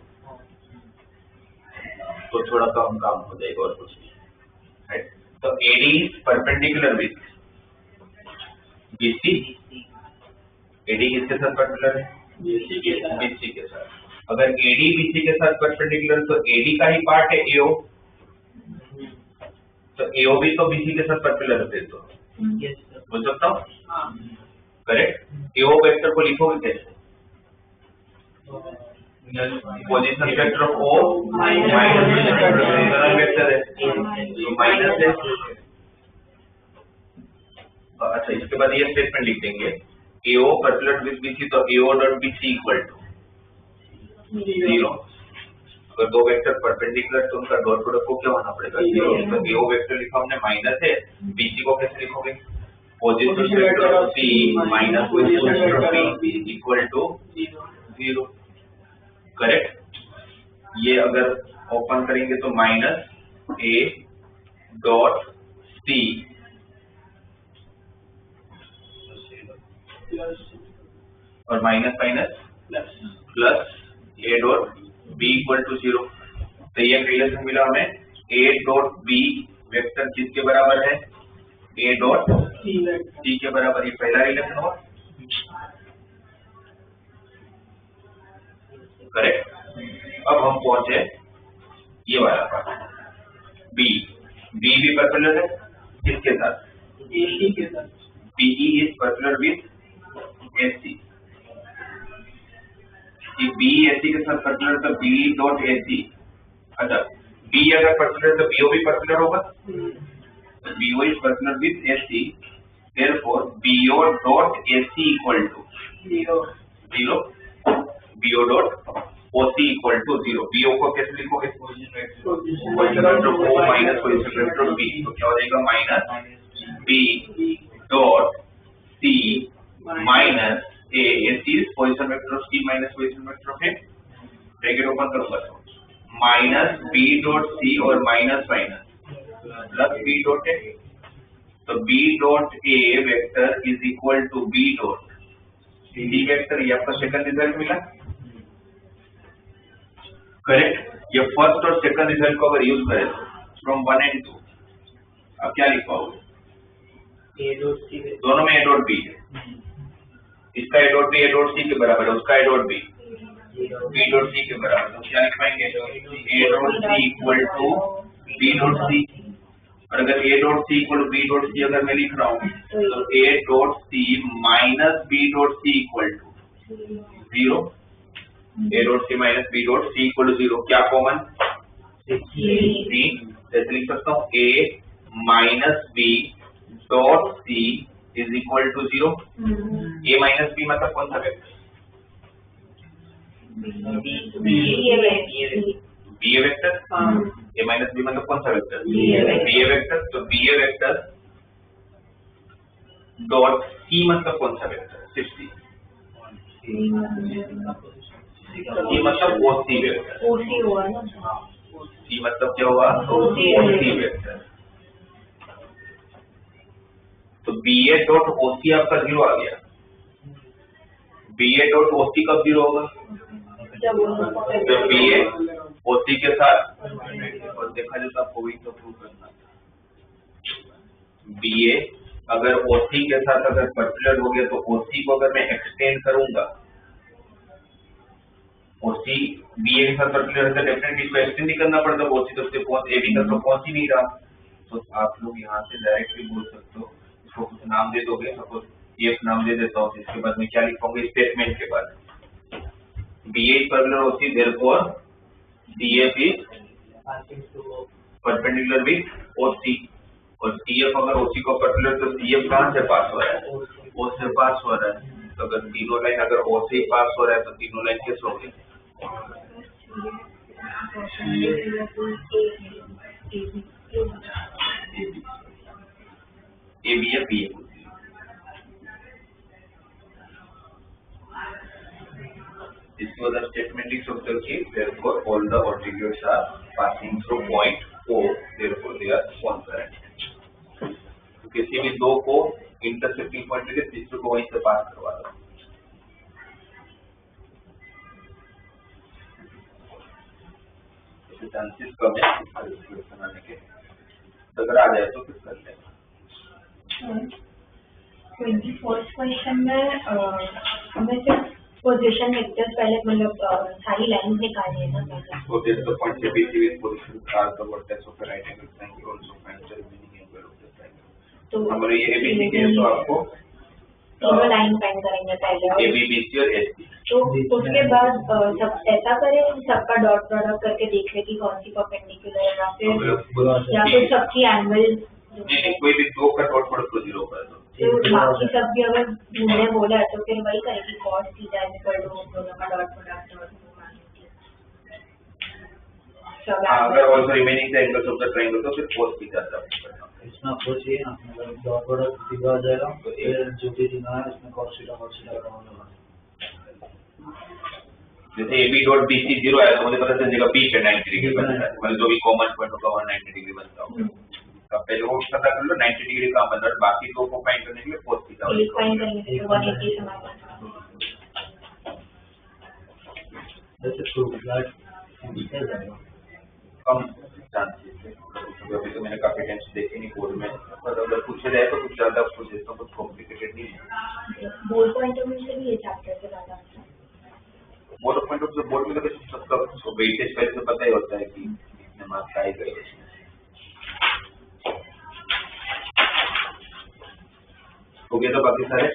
तो थोड़ा कम काम हो जाएगा और कुछ नहीं। तो AD perpendicular with BC। AD किसके साथ परपेंडिकुलर है? BC के साथ। अगर AD BC के साथ परपेंडिकुलर तो AD का ही पार्ट है AO, तो AO भी तो BC के साथ परपेंडिकुलर है। तो बोल सकता हूँ करेक्ट। AO वेक्टर को लिखोगे कैसे? Position vector of O minus vector है, तो माइनस है। अच्छा, इसके बाद ये स्टेटमेंट लिख देंगे AO परपेंडिकुलर विद BC, तो AO dot BC equal to 0। अगर दो वेक्टर परपेंडिकुलर तो उनका डॉट प्रोडक्ट को क्या होना पड़ेगा? 0। तो AO वेक्टर लिखा हमने माइनस है, BC को कैसे लिखोगे? Position vector of C minus position vector of B equal to 0, correct. ये अगर ओपन करेंगे तो माइनस A डॉट C और minus minus plus A dot B equal to 0। तो ये रिलेशन मिला हमें A डॉट B वेक्टर किसके बराबर है? A डॉट C के बराबर। ये पहला रिलेशन हुआ, करेक्ट। अब हम पहुंचे ये वाला पार्ट, B भी परपेंडिकुलर है किसके साथ? AC के साथ। BE is perpendicular with AC। कि B AC के साथ परपेंडिकुलर तो B डॉट AC। अच्छा, B अगर परपेंडिकुलर तो BO भी परपेंडिकुलर होगा, BO is particular with AC, therefore BO dot AC equal to 0. BO dot OC equal to 0. BO को कैसे लिखोगे? Position vector O minus position vector B, तो क्या हो जाएगा? Minus B dot C minus A. AC is position vector of C minus position vector of A. Bracket open करूंगा तो minus B dot C और minus minus plus B dot A. तो B dot A vector is equal to B dot C vector. ये आपका second result मिला, correct. ये first और second result को अगर यूज करें फ्रॉम 1 एंड 2, अब क्या लिख पाओगे? दोनों में A डॉट B है. इसका A dot B A dot C के बराबर है, उसका A dot B B dot C के बराबर. तो क्या लिख पाएंगे? A dot C equal to B dot C. और अगर A dot C equal to B dot C अगर मैं लिख रहा हूँ तो A dot C minus B dot C equal to 0. A dot C minus B dot C equal to 0. क्या common? C. जैसे लिख सकता हूँ A minus B dot C is equal to 0. A minus B मतलब कौन सा वेक्टर? B A vector. A minus B मतलब कौन सा वेक्टर? B A vector. तो B A vector dot C मतलब कौन सा वेक्टर? सिर्फ C. C मतलब OC वेक्टर. C मतलब क्या हुआ? OC vector. तो BA डॉट OC आपका 0 आ गया. BA डॉट OC कब 0 होगा? जब BA OC के साथ, और देखा जाए तो आपको वही तो प्रूव करना. BA अगर OC के साथ अगर पर्टिकुलर हो गया तो OC को अगर मैं एक्सटेंड करूंगा, OC BA के साथ पर्टिकुलर है तो डेफिनेटली इसको एक्सटेंड नहीं करना पड़ता. OC तो उससे पहुंच AB तक तो पहुंच ही नहीं रहा. तो आप लोग यहाँ से डायरेक्टली बोल सकते हो, इसको कुछ नाम दे दोगे. सपोज EF नाम दे देता हूँ. इसके बाद में क्या लिखोगे? स्टेटमेंट के बाद BA is perpendicular OC, therefore CF is perpendicular with OC. और CF अगर OC को perpendicular तो CF कहाँ से पास हो रहा है? O से पास हो रहा है. तो अगर तीनों लाइन अगर O से पास हो रहा है तो तीनों लाइन कैसे होगी? AB या BA. This was a statement is of the case, therefore all the altitudes are passing through point O, therefore they are concurrent. तो किसी भी दो को इंटरसेक्टिंग पॉइंट लेके तीसरे को वहीं से पास करवा दो. इससे चांसेस कम है सिचुएशन आने के. अगर आ जाए तो फिर कर लेंगे. 21st क्वेश्चन में हमें सिर्फ पोजीशन वेक्टर्स पहले मतलब सारी लाइंस निकालनी है ना पहले. So this is the point that we with position are the vertex of the right angle triangle, also find the remaining angle of the triangle. तो हमारे ये ABC के तो आपको दोनों लाइन फाइंड करेंगे पहले. AB BC और AC. तो उसके बाद सब ऐसा करें सबका डॉट प्रोडक्ट करके देख ले कि कौन सी परपेंडिकुलर है या फिर सबकी एंगल. नहीं, कोई भी दो का डॉट प्रोडक्ट को 0 कर दो. तो बाकी सब भी अगर ढूंढने बोला है तो फिर वही करेगी cos थीटा इक्वल टू दोनों का डॉट प्रोडक्ट. अगर also remaining the angles of the triangle तो फिर cos थीटा सब करना. इसमें अप्रोच ये ना मतलब डॉट प्रोडक्ट दिखा जाएगा तो फिर जो भी दिखा है इसमें cos थीटा का होगा. जैसे AB डॉट BC 0 आया तो मुझे पता चल जाएगा B पे 90 डिग्री बनता है. मतलब जो भी कॉमन पॉइंट होगा 190 डिग्री बनता होगा. अब पहले वो पता कर लो 90 डिग्री का मतलब बाकी दो को फाइंड करने के लिए cos थीटा फाइंड करेंगे तो 180 समान. जैसे प्रूफ दैट निकल जाएगा. कम चांसेस है. अभी तो मैंने काफी टाइम से देखे नहीं बोर्ड में, पर अगर पूछे जाए तो कुछ ज्यादा आपको देता हूँ, कुछ कॉम्प्लिकेटेड नहीं है. बोर्ड पॉइंट ऑफ व्यू से भी ये चैप्टर से ज्यादा board point of view board में तो सबका वेटेज पहले से पता ही होता है कि कितने मार्क्स आएगा. हो गया तो बाकी सारे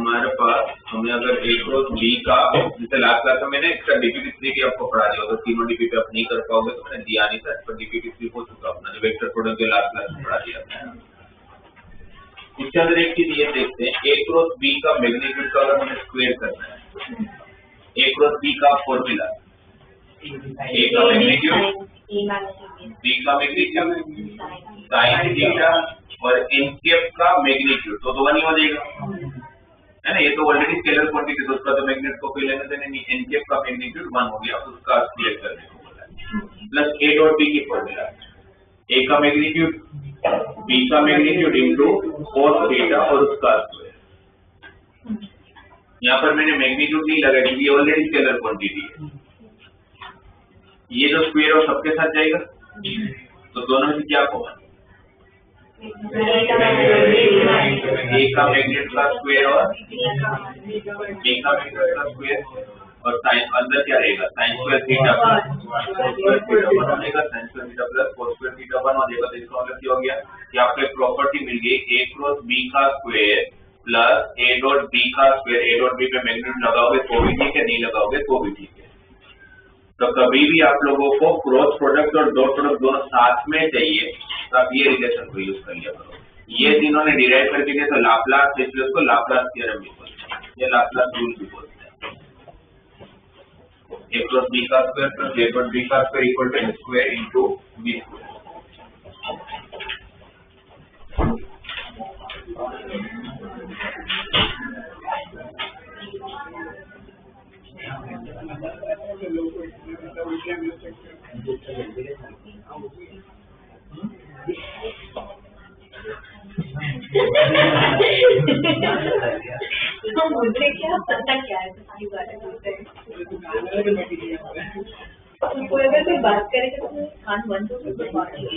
हमारे पास हमने अगर A क्रॉस B का, जैसे लास्ट क्लास में मैंने इसका DPP3 भी आपको पढ़ा दिया, अगर तीनों DPP आप नहीं कर पाओगे तो मैंने दिया नहीं था, इस पर DPP3 हो चुका अपना, जो वेक्टर प्रोडक्ट के लास्ट क्लास में पढ़ा दिया था। इसके अंदर एक चीज ये देखते हैं, A क्रॉस B का मैग्नीट्यूड का अगर हमें स्क्वायर करना है, A क्रॉस B का फॉर्मूला, A का मैग्नीट्यूड, B का मैग्नीट्यूड, साइन थीटा और एनकेप का मैग्नीट्यूड, तो वन ही हो जाएगा, है ना। ये तो ऑलरेडी स्केलर क्वांटिटी, तो उसका तो मैग्नीट्यूड को कोई लेने देने नहीं, एनकेप का मैग्नीट्यूड 1 हो गया, उसका सिलेक्ट करने को बोला है, प्लस A डॉट B की फॉर्मूला, A का मैग्नीट्यूड, B का मैग्नीट्यूड इनटू cos थीटा और उसका स्क्वायर। यहाँ पर मैंने मैग्नीट्यूड नहीं लगाया क्योंकि ये ऑलरेडी स्केलर क्वांटिटी है, ये जो स्क्वायर और सबके साथ जाएगा, तो दोनों में से क्या कॉमन, A का मैग्नीट्यूड का स्क्वायर और B का मैग्नीट्यूड का स्क्वायर, और साइन अंदर क्या रहेगा, sine square theta plus cos square theta 1 हो जाएगा, sine square theta plus cos square theta 1 हो जाएगा। तो इसका मतलब क्या हो गया कि आपको एक प्रॉपर्टी मिल गई, A क्रॉस B का square plus A dot B का स्क्वायर। A डॉट B पे मैग्नीट्यूड लगाओगे तो भी ठीक है, नहीं लगाओगे तो भी ठीक है। तो कभी भी आप लोगों को क्रॉस प्रोडक्ट और डॉट प्रोडक्ट दोनों साथ में चाहिए, तो आप ये रिलेशन को यूज कर लिया करो। ये तीनों ने डिराइव करके दिया, तो लाप्लास, इसलिए उसको लाप्लास थ्योरम भी बोलते हैं, ये लाप्लास रूल भी बोलते हैं। A क्रॉस B का square plus A dot B का square equal to square into B square. तो मुझे क्या पता क्या है, सारी बातें बोलते हैं। कोई अगर कोई बात करेगा तो कान बंद हो तो बात नहीं।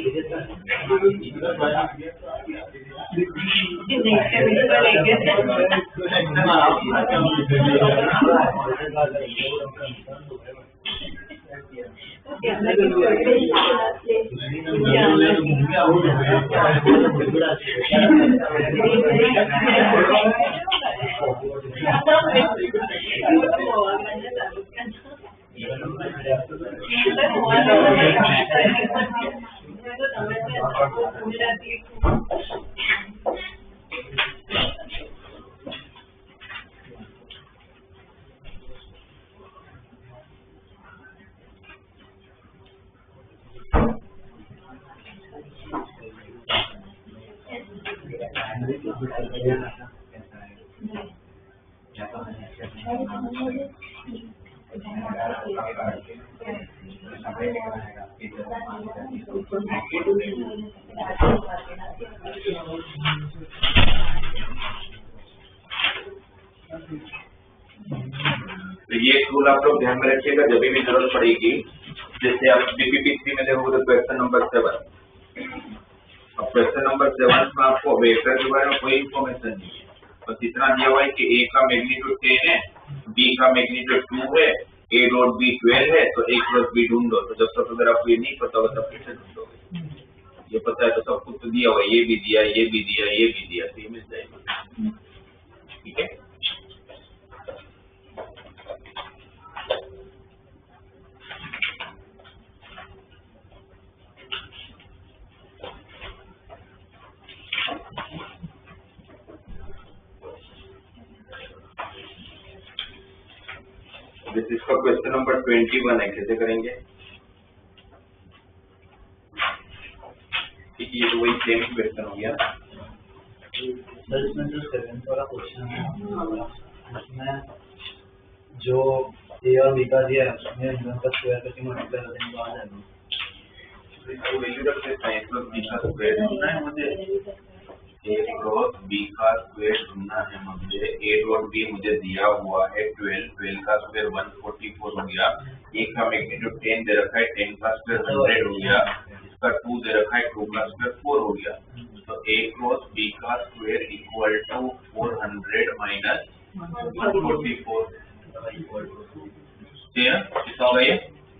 तो ये रूल आप लोग ध्यान में रखिएगा, जब भी जरूरत पड़ेगी। जैसे आप DPP3 में देखोगे तो क्वेश्चन नंबर 7, अब क्वेश्चन नंबर 7 में आपको वेक्टर के बारे में कोई इन्फॉर्मेशन नहीं है, बस इतना दिया हुआ है कि A का मैग्नीट्यूड 10 है, B का मैग्नीट्यूड 2 है, A डॉट B 12 है, तो A क्रॉस B ढूंढो। तो जब तक अगर आपको ये नहीं पता होगा तब कैसे ढूंढोगे, ये पता है तो सब कुछ तो दिया हुआ है, ये भी दिया, ये भी दिया, ये भी दिया, तो ये मिल जाएगा, ठीक है। इसका क्वेश्चन नंबर 21 है, कैसे करेंगे, ठीक है। ये तो वही सेम क्वेश्चन हो गया। इसमें जो 7th वाला क्वेश्चन है, उसमें जो A और B का दिया है, उसमें उनका स्क्वायर करके मल्टीप्लाई करने के बाद आएगा। इसको वैल्यू रखते हैं, A क्रॉस B का स्क्वायर ढूंढना है मुझे, A क्रॉस B का स्क्वायर ढूंढना है मुझे। A डॉट B मुझे दिया हुआ है 12, 12 का स्क्वायर 144 हो गया, एक का मैग्नीट्यूड 10 दे रखा है, 10 का स्क्वायर 100 हो गया, इसका 2 दे रखा है, 2 का स्क्वायर 4 हो गया। तो A क्रॉस B का स्क्वायर इक्वल टू 400 माइनस 144, कितना होगा ये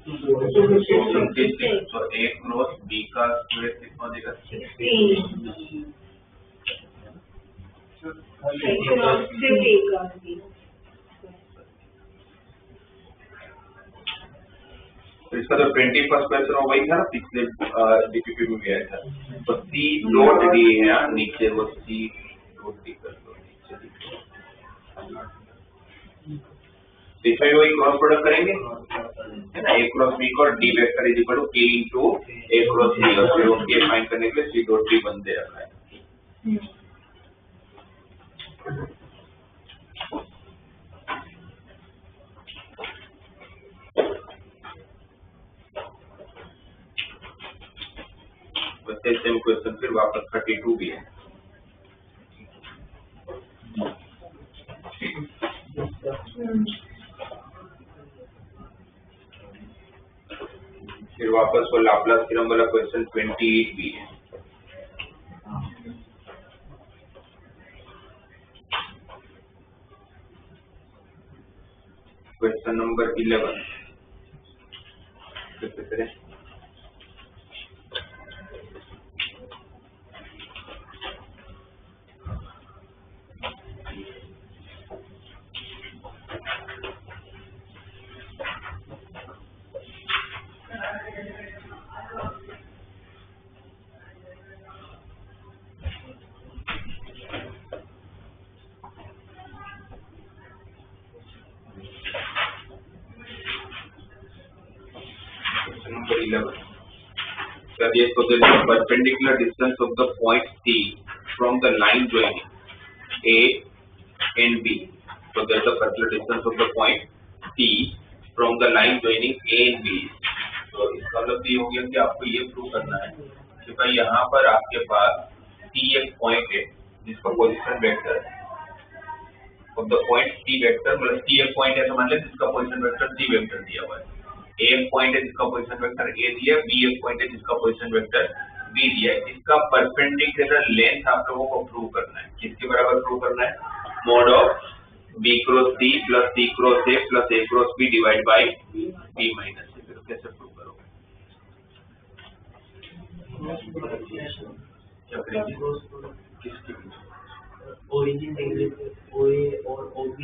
26। तो A क्रॉस B का स्क्वायर कितना देगा 16। तो इसका तो 21st क्वेश्चन हो वही था ना, पिछले डीपीपी में भी आया था। तो सी डॉट डी है यहाँ नीचे, वो सी डॉट डी कर दो नीचे, इसमें वही क्रॉस प्रोडक्ट करेंगे है ना, ए क्रॉस बी और D vector is equal to k into A cross B, और फिर उसके फाइंड करने के लिए सी डॉट डी बन दे रखा है। वैसे सेम क्वेश्चन फिर वापस 32 भी है। फिर वापस वो लाप्लास थ्योरम वाला क्वेश्चन 28 भी है। क्वेश्चन नंबर 11 कैसे करें? Number 11. That is, so there is a perpendicular distance of the point C from the line joining A and B. So there is a perpendicular distance of the point C from the line joining A and B. तो इसका मतलब ये हो गया कि आपको ये prove करना है कि भाई यहाँ पर आपके पास C एक पॉइंट है जिसका position vector of the point C vector, मतलब C एक पॉइंट है तो मान लें जिसका पोजीशन वेक्टर C वेक्टर दिया हुआ है, A एक पॉइंट है जिसका पोजीशन वेक्टर A दिया है, B एक पॉइंट है जिसका पोजीशन वेक्टर B दिया है। इसका परपेंडिकुलर लेंथ आप लोगों को प्रूव करना है। किसके बराबर प्रूव करना है? Mod of B cross C plus C cross A plus A cross B divide by B minus C। फिर कैसे प्रूव करोगे? क्या करेंगे? किसके बीच? ओरिजिन देंगे, OA और OB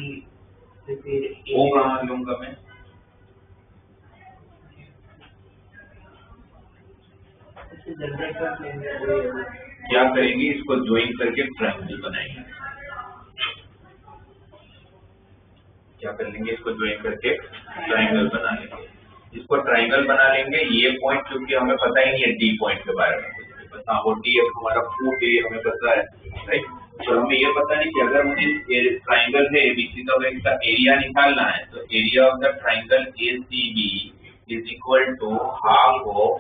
से फिर O कहाँ लूंगा मैं? क्या करेंगे? इसको ज्वाइन करके ट्रायंगल बनाएंगे। क्या कर लेंगे? इसको ज्वाइन करके ट्रायंगल बना लेंगे। इसको ट्रायंगल बना लेंगे। ये पॉइंट क्योंकि हमें पता ही नहीं है डी पॉइंट के बारे में, पता वो डी हमारा फूट है हमें पता है, राइट। तो हमें ये पता नहीं कि अगर मुझे ट्रायंगल है एबीसी का अगर इसका एरिया निकालना है तो area of the triangle ACB is equal to half of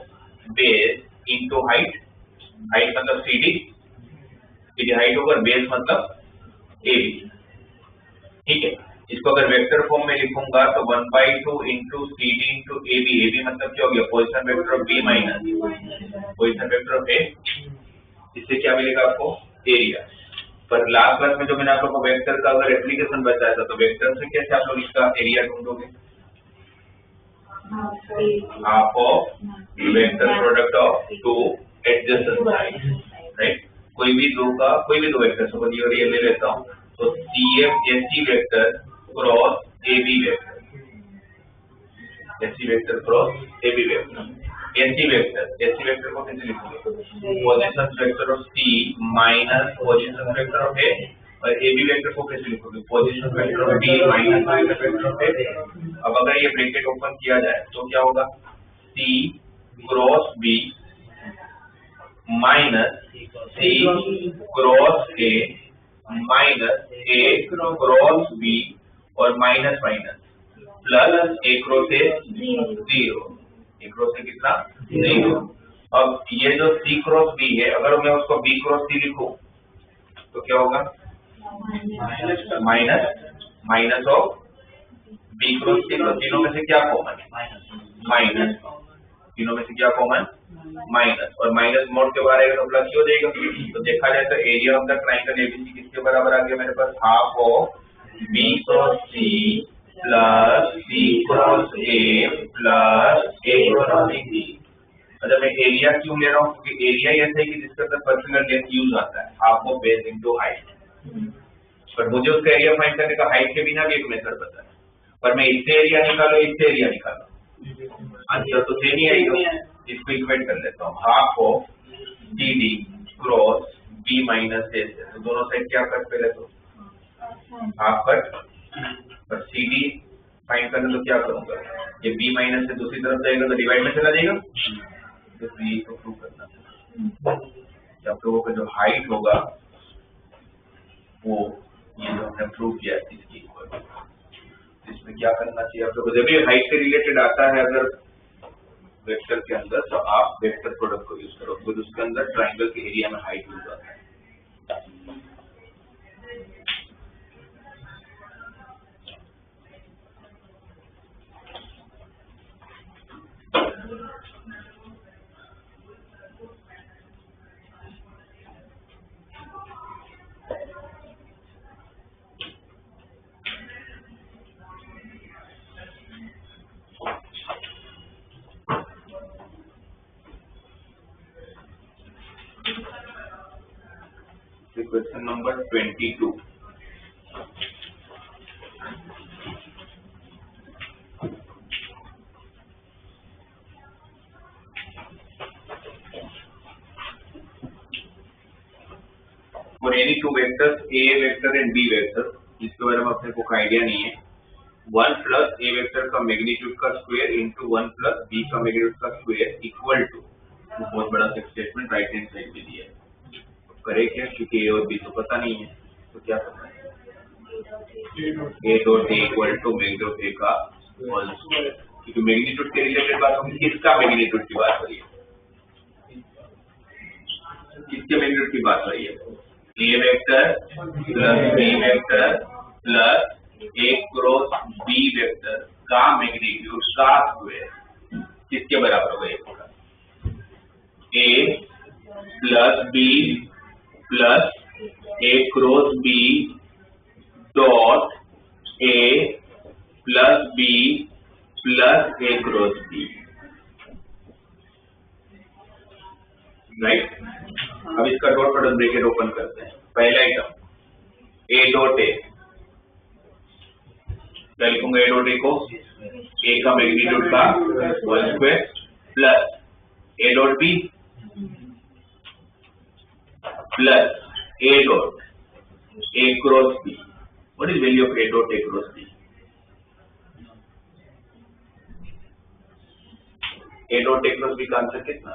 base into height. Height मतलब CD, CD height over base मतलब एबी, ठीक है। इसको अगर वेक्टर फॉर्म में लिखूंगा तो 1/2 into CD into AB. AB मतलब क्या हो गया? Position vector of B minus position vector of A. इससे क्या मिलेगा आपको? एरिया। पर लास्ट क्लास में जो मैंने आप लोगों को वेक्टर का अगर एप्लीकेशन बताया था तो वेक्टर से कैसे आप लोग इसका एरिया ढूंढोगे? Half of vector product of two adjacent side, right. कोई भी दो वेक्टर, सपोज ये ले लेता हूं तो CF AC vector cross AB vector, AC vector cross AB vector. AC vector को कैसे लिखोगे? Position vector of C minus position vector of A। और AB वेक्टर को कैसे लिखोगे? Position vector of B minus position vector of A। अब अगर ये ब्रैकेट ओपन किया जाए तो क्या होगा? C cross B minus C cross A minus A cross B और minus minus plus A cross A 0। A cross A कितना? 0। अब ये जो C क्रॉस B है अगर मैं उसको B क्रॉस C लिखूं तो क्या होगा? Minus of B cross C। तो तीनों में से क्या कॉमन? माइनस। तीनों में से क्या कॉमन? माइनस। और माइनस मोड के बारे में प्लस हो जाएगा। तो देखा जाए तो area of the triangle ABC किसके बराबर आ गया मेरे पास? Half of B cross C plus C cross A plus A cross B। मतलब मैं एरिया क्यों ले रहा हूँ? क्योंकि एरिया ऐसा है कि जिसका पर्टिकुलर लेंथ यूज आता है, half of base into height. पर मुझे उसका एरिया फाइंड करने का हाइट के बिना भी एक मेथड पता है, पर मैं इससे एरिया निकालो इससे एरिया निकालो आंसर तो सेम ही आएगा। इसको इक्वेट कर लेता हूँ, half of CD cross B minus A से, तो दोनों साइड क्या कट पहले तो हाफ कट, पर CD फाइंड करने तो क्या करूंगा, ये B माइनस से दूसरी तरफ जाएगा तो डिवाइड में चला जाएगा, तो ये को प्रूव करना है। जब लोगों का जो हाइट होगा वो ये जो हमने प्रूव किया है इसकी इक्वल, इसमें क्या करना चाहिए आप लोगों को, जब भी हाइट से रिलेटेड आता है अगर वेक्टर के अंदर तो आप वेक्टर प्रोडक्ट को यूज करो, फिर उसके अंदर ट्राइंगल के एरिया में हाइट यूज आता है। Question number 22. For any two vectors A vector and B vector, जिसके बारे में अपने को आइडिया नहीं है, 1 प्लस A वेक्टर का मैग्नीट्यूड का स्क्वायर इंटू 1 प्लस B का मैग्नीट्यूड का स्क्वायर इक्वल टू, बहुत बड़ा स्टेटमेंट राइट हैंड साइड में दिया है, करे क्या, क्योंकि A और B तो पता नहीं है, तो क्या करना है, A dot A equal to magnitude of A का होल स्क्वायर, क्योंकि मैग्नीट्यूड के रिलेटेड बात होगी, किसका मैग्नीट्यूड की बात हो रही है, किसके मैग्नीट्यूड की बात हो रही है, A vector plus B vector plus A cross B vector का मैग्नीट्यूड का स्क्वायर किसके बराबर होगा, A plus B plus A cross B dot A plus B plus A cross B, right. अब इसका डॉट प्रोडक्ट ब्रैकेट ओपन करते हैं, पहला आइटम A डॉट A, क्या लिखूंगा, A डॉट A को A का मैग्नीट्यूड का whole square plus A dot B plus A dot A cross B, what is value of A dot A cross B, A dot A cross B का answer कितना,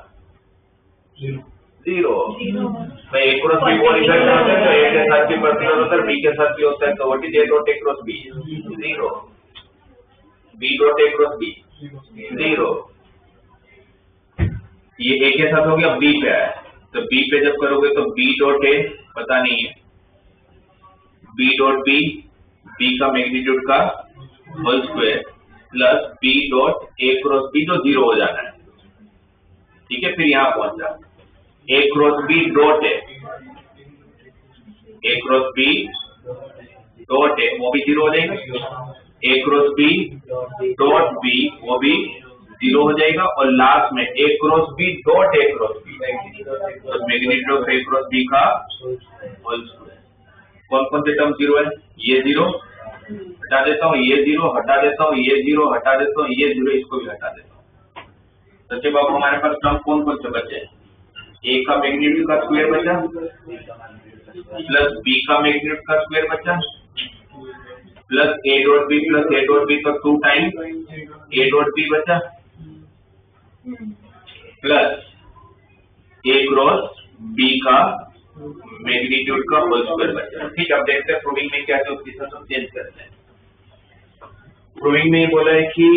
0। मैं A cross B को result करते हैं तो A के साथ भी पर्टिकुलर होता है, B के साथ भी होता है, तो what is A dot A cross B, 0। B dot A cross B 0, ये A के साथ हो गया, B पे आया, तो B पे जब करोगे तो B डॉट A पता नहीं है, B डॉट B, B का मैग्नीट्यूड का whole square plus B dot A cross B जो 0 हो जाना है, ठीक है। फिर यहाँ पहुंचा A cross B dot A, A cross B dot A वो भी 0 हो जाएगा, A cross B dot B वो भी 0 हो जाएगा, और लास्ट में A cross B dot A cross B, तो magnitude of A cross B का होल स्क्वायर। कौन कौन से टर्म 0 है, ये 0 हटा देता हूँ, ये 0 हटा देता हूँ, ये 0 हटा देता हूँ, ये 0 इसको भी हटा देता हूँ। सच्चे बाबू हमारे पास टर्म कौन कौन से बचे, A का मैग्नीट्यूड का स्क्वायर बचा प्लस B का मैग्नीट्यूड का स्क्वायर बचा plus A dot B plus A dot B का 2 टाइम A डॉट B बचा प्लस A क्रॉस B का मैग्नीट्यूड का होल स्क्वायर बचा। ठीक, अब देखते हैं प्रूविंग में क्या है, उसके साथ चेंज करते हैं। प्रूविंग में बोला है कि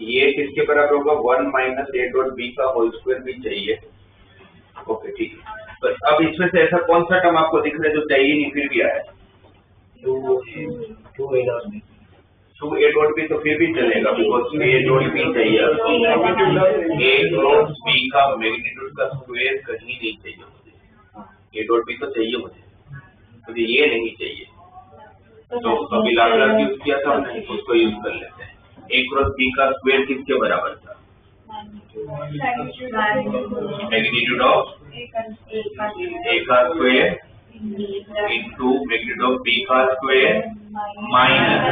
ये किसके बराबर होगा, 1 माइनस A डॉट B का होल स्क्वायर भी चाहिए, ओके ठीक है। तो अब इसमें से ऐसा कौन सा टर्म आपको दिख रहा है जो चाहिए नहीं फिर भी आया, 2A डॉट B तो फिर भी चलेगा, बिकॉज A डॉट B चाहिए, A क्रॉस B का मैग्नीट्यूड का स्क्वायर कहीं नहीं चाहिए मुझे, A डॉट B तो चाहिए मुझे ये नहीं चाहिए, तो अभी लाप्लास यूज किया था हमने, उसको यूज कर लेते हैं। A क्रॉस B का स्क्वायर किसके बराबर था, मैग्नीट्यूड ऑफ A का square into magnitude of B का square minus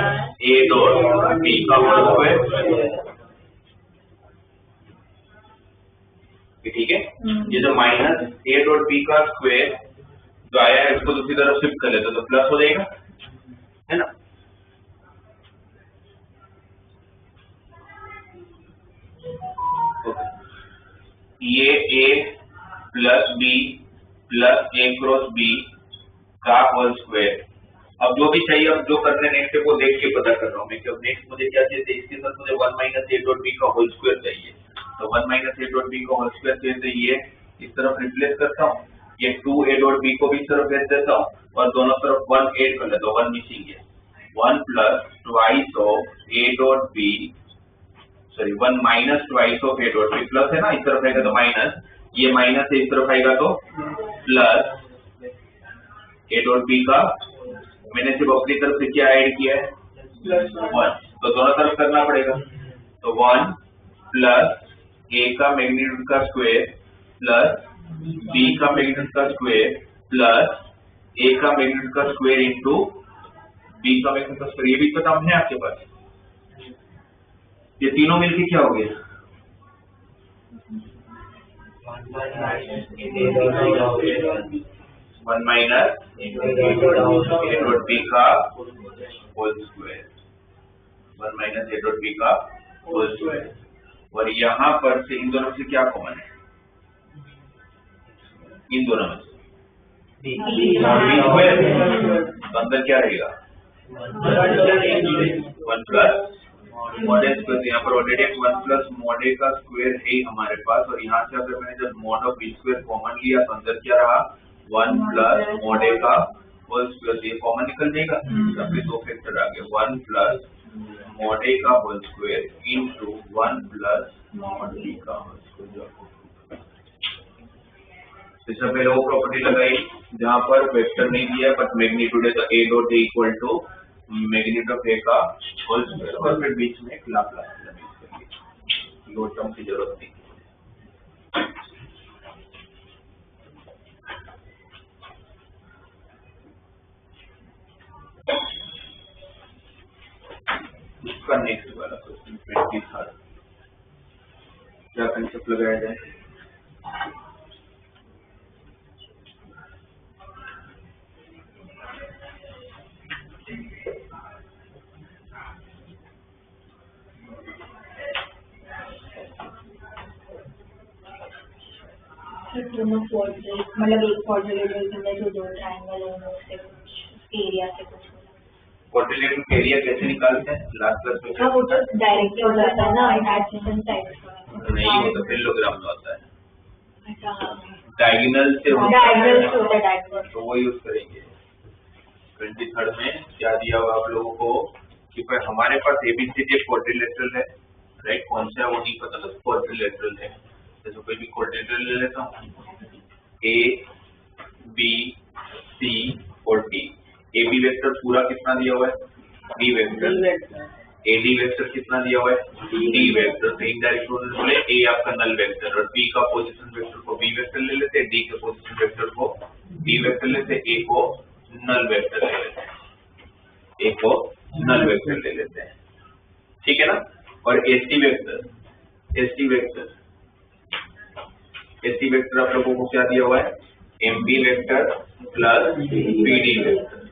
A dot B का होल स्क्वायर। ठीक है, ये जो माइनस ए डॉट बी का स्क्वायर जो आया है इसको दूसरी तरफ शिफ्ट कर लेते तो प्लस हो जाएगा, है ना। ये ए प्लस बी प्लस ए क्रॉस बी का होल स्क्वायर। अब जो भी चाहिए, अब जो करने नेक्स्ट को देख के पता कर रहा हूँ मैं कि अब नेक्स्ट मुझे क्या चाहिए, इसके साथ मुझे 1 माइनस ए डॉट बी का होल स्क्वायर चाहिए। तो 1 माइनस ए डॉट बी का होल स्क्वायर चाहिए, तो ये इस तरफ रिप्लेस करता हूँ, ये 2 ए डॉट बी को भी इस तरफ भेज देता हूँ और दोनों तरफ 1 ऐड कर लेता हूँ, 1 मिसिंग है। 1 plus twice of A dot B, sorry 1 minus twice of A dot B, plus है ना, इस तरफ आएगा तो माइनस, ये माइनस है इस तरफ आएगा तो प्लस ए डॉट बी का मैंने सिर्फ अपनी तरफ से क्या ऐड किया है, 1, तो दोनों तरफ करना पड़ेगा। तो 1 प्लस ए का मैग्नीट्यूड का स्क्वायर प्लस बी का मैग्नीट्यूड का स्क्वायर प्लस ए का मैग्नीट्यूड का स्क्वायर इंटू बी का मैग्नीट्यूड का स्क्वायर, ये भी पता है आपके पास। ये तीनों मिलके क्या हो गया, 1 माइनस ए डॉट बी का whole square, 1 minus A dot B का होल स्क्वायर। और यहाँ पर से इन दोनों से क्या कॉमन है, इन दोनों में बी स्क्वायर, तो अंदर क्या रहेगा 1 प्लस मॉड ए स्क्वायर। यहाँ पर ऑलरेडी 1 प्लस मॉड ए का स्क्वायर है हमारे पास, और यहाँ से अगर मैंने जब mod of B square common लिया तो अंदर क्या रहा, 1 प्लस मॉड ए का होल स्क्वायर, ये कॉमन निकल जाएगा, अपने दो फैक्टर आ गए, 1 प्लस मॉड ए का whole square into 1 plus mod B का होल स्क्वायर। इससे पहले वो प्रॉपर्टी लगाई जहां पर वेक्टर नहीं दिया बट मैग्नीट्यूड है, तो A dot A equal to magnitude of A का होल स्क्वायर, और फिर बीच में एक लाप्लास लोड टर्म की जरूरत नहीं। इसका नेक्स्ट वाला क्वेश्चन 23 क्या कंसेप्ट लगाया जाए, दोनों क्वाड्रेंट, मतलब एक क्वाड्रिलेटरल में जो दो ट्रायंगल है उससे कुछ एरिया से कुछ क्वाड्रिलेटरल का एरिया कैसे निकालते हैं, लास्ट क्लास में वो तो डायरेक्टली हो जाता है ना, एडजेसेंट साइड्स का नहीं, वो तो पैरेललोग्राम में होता है, अच्छा डायगोनल से होता डायगोनल है, से होता है डायगोनल, तो वो यूज करेंगे। 23 में क्या दिया हुआ आप लोगों को कि भाई हमारे पास एबीसीडी क्वाड्रिलेटरल है, राइट, कौन सा वो नहीं पता, तो क्वाड्रिलेटरल है। जैसे कोई भी क्वाड्रिलेटरल ले लेता हूँ, ए बी सी और डी, ए बी वेक्टर पूरा कितना दिया हुआ है, D vector, A D vector कितना दिया हुआ है, डी वेक्टर, तो इनडायरेक्ट बोले ए आपका नल वेक्टर, और बी का पोजीशन वेक्टर को बी वेक्टर ले लेते हैं, डी के पोजीशन वेक्टर को डी वेक्टर लेते, ए को नल वेक्टर ले लेते हैं, ए को नल वेक्टर ले लेते हैं, ठीक है ना। और ST vector, ST vector, ST vector आप लोगों को क्या दिया हुआ है, MP vector plus PD vector.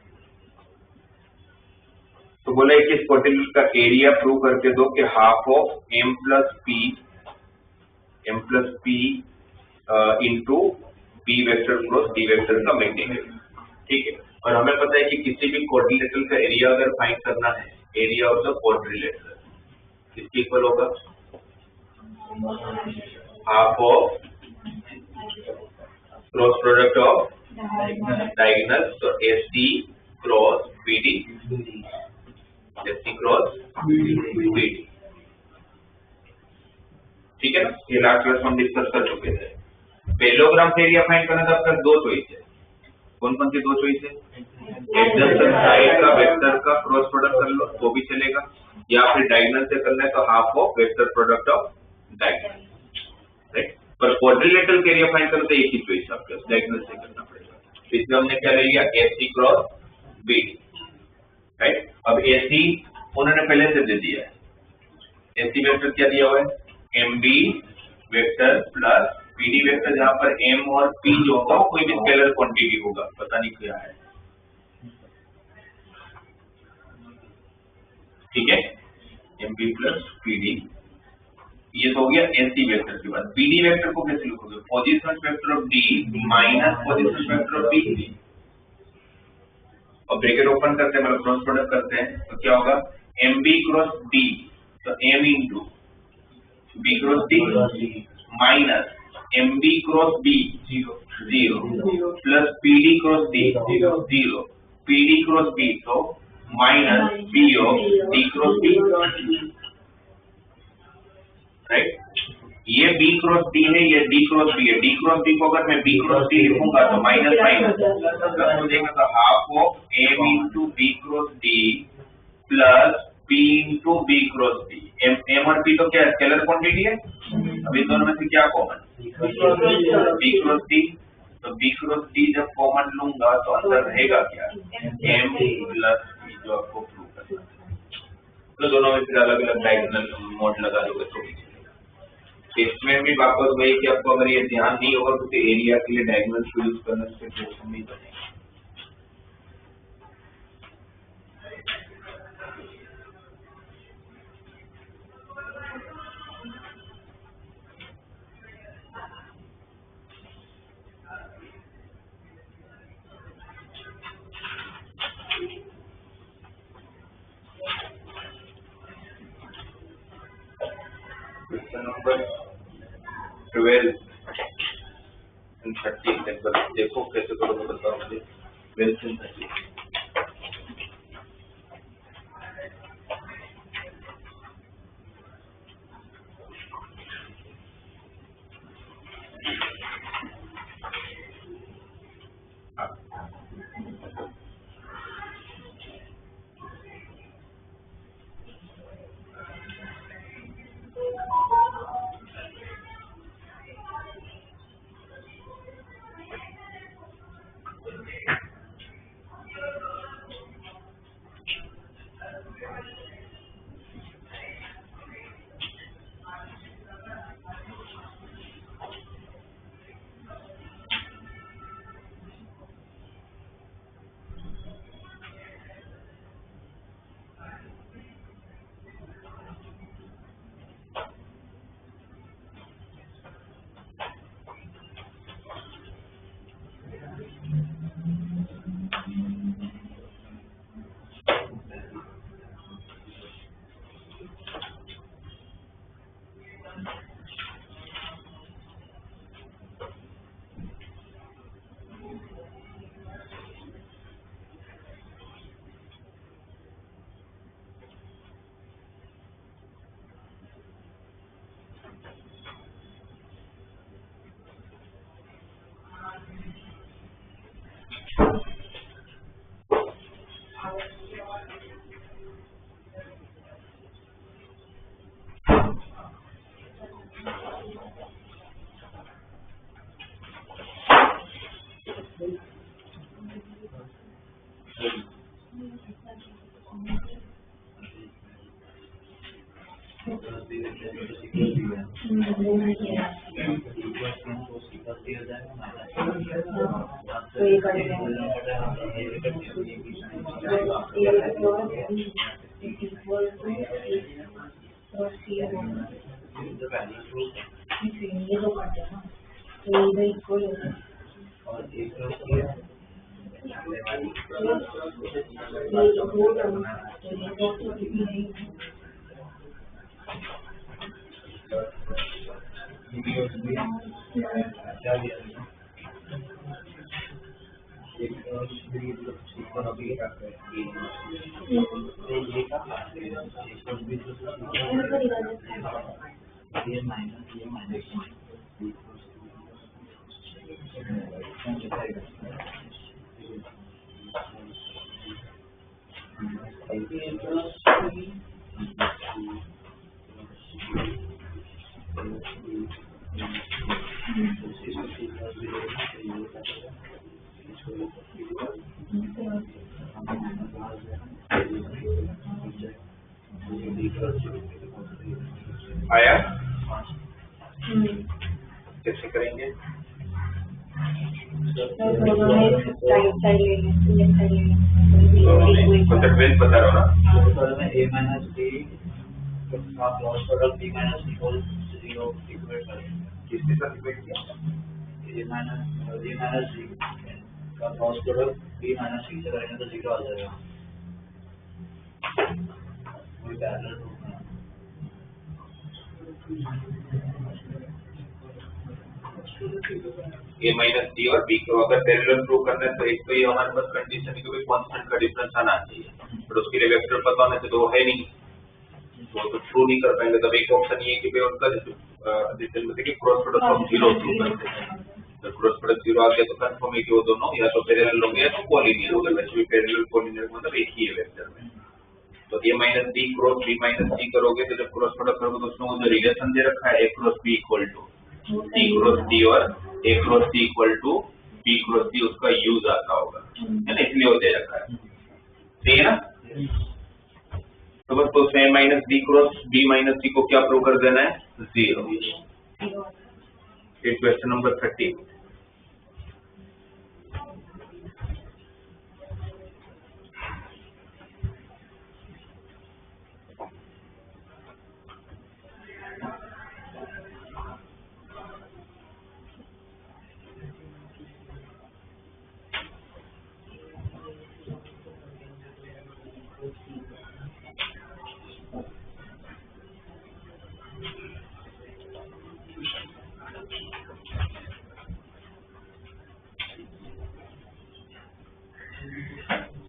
तो बोला कि इस क्वाड्रिलेटरल का एरिया प्रूव करके दो कि half of M plus P into B vector cross D vector का मैग्नीट्यूड, ठीक है। और हमें पता है कि किसी भी क्वाड्रिलेटरल का एरिया अगर फाइंड करना है, एरिया ऑफ द क्वाड्रिलेटरल किसके इक्वल होगा, half of cross product of diagonal, तो SD cross BD, SD cross BD, ठीक है ना। ये लास्ट क्लास में हम डिस्कस कर चुके थे। पैरेललोग्राम से एरिया फाइंड करना था, आपका दो चॉइस है, कौन कौन सी दो चॉइस है, एडजस्टेंट साइड का वेक्टर का क्रॉस प्रोडक्ट कर लो तो भी चलेगा, या फिर डायगोनल से करना है तो half of vector product of diagonal, right. पर क्वाड्रिलेटरल का एरिया फाइंड करना तो एक ही चॉइस आपके पास, डायगोनल से करना पड़ेगा, इसमें हमने क्या ले लिया AC क्रॉस BD, राइट। अब AC उन्होंने पहले से दे दिया है। AC वेक्टर क्या दिया हुआ है MB vector plus PD vector, जहां पर M और P जो होगा वो कोई भी स्केलर क्वांटिटी होगा, पता नहीं क्या है, ठीक है। MB प्लस PD, ये तो हो गया AC वेक्टर के बाद। BD वेक्टर को कैसे लिखोगे, position vector of D minus position vector of B, और ब्रैकेट ओपन करते हैं मतलब क्रॉस प्रोडक्ट करते हैं, तो क्या होगा MB क्रॉस D, तो M into B cross D minus MB cross B 0 plus PD cross D 0, PD cross B तो minus B of D cross B, right. ये B क्रॉस D है, ये D क्रॉस B है। D cross D को अगर मैं B cross D लिखूंगा तो माइनस माइनस हो जाएगा, तो half of M into B cross D plus P into B cross D। M और P तो क्या है स्केलर क्वांटिटी है, अभी दोनों में से क्या कॉमन B क्रॉस D, तो B क्रॉस D जब कॉमन लूंगा तो अंदर रहेगा क्या M प्लस P, जो आपको प्रूव करना है। तो दोनों में फिर अलग अलग डायगोनल मोड लगा दोगे तो इसमें भी वापस वही कि आपको अगर ये ध्यान नहीं होगा तो एरिया के लिए डायगोनल यूज करने से क्वेश्चन नहीं बनेगा। क्वेश्चन नंबर 12 and 13 एक बार देखो कैसे करोगे, बताओ मुझे 12 and 13। आया? कैसे करेंगे? दोनों में राइट साइड ले लें, लेफ्ट साइड ले लें। तो ट्वेल्थ बता रहा हूँ ना, में a minus b का cross product b minus c whole 0 equate करेंगे। किसके साथ इक्वेट किया? a minus c का cross product b minus c से करेंगे तो 0 आ जाएगा। वही पैरेलल रूप में a माइनस डी और b को अगर पैरेलल प्रूव करना है तो एक तो ये हमारे पास कंडीशन है कि भाई कांस्टेंट का डिफरेंस आना चाहिए, पर उसके लिए वेक्टर पता होने से तो वो है नहीं, तो प्रूव नहीं कर पाएंगे। तब एक ऑप्शन ये है कि भाई उनका डिफरेंस मतलब कि cross product of zero prove करते हैं। तो क्रॉस प्रोडक्ट जीरो आ गया तो कंफर्म है कि वो दोनों या तो पैरेलल होंगे या तो कोलिनियर होगा। वैसे भी पैरेलल कोलिनियर मतलब एक ही है वेक्टर में। तो a minus D cross b minus c करोगे तो जब क्रॉस प्रोडक्ट करोगे तो उसमें वो जो रिलेशन दे रखा है a cross b equal to c cross d और a cross c equal to b cross d, उसका यूज आता होगा, है ना, इसलिए वो दे रखा है। सही है ना? तो बस तो a minus D cross b minus c को क्या प्रूव कर देना है? 0। फिर क्वेश्चन नंबर 30।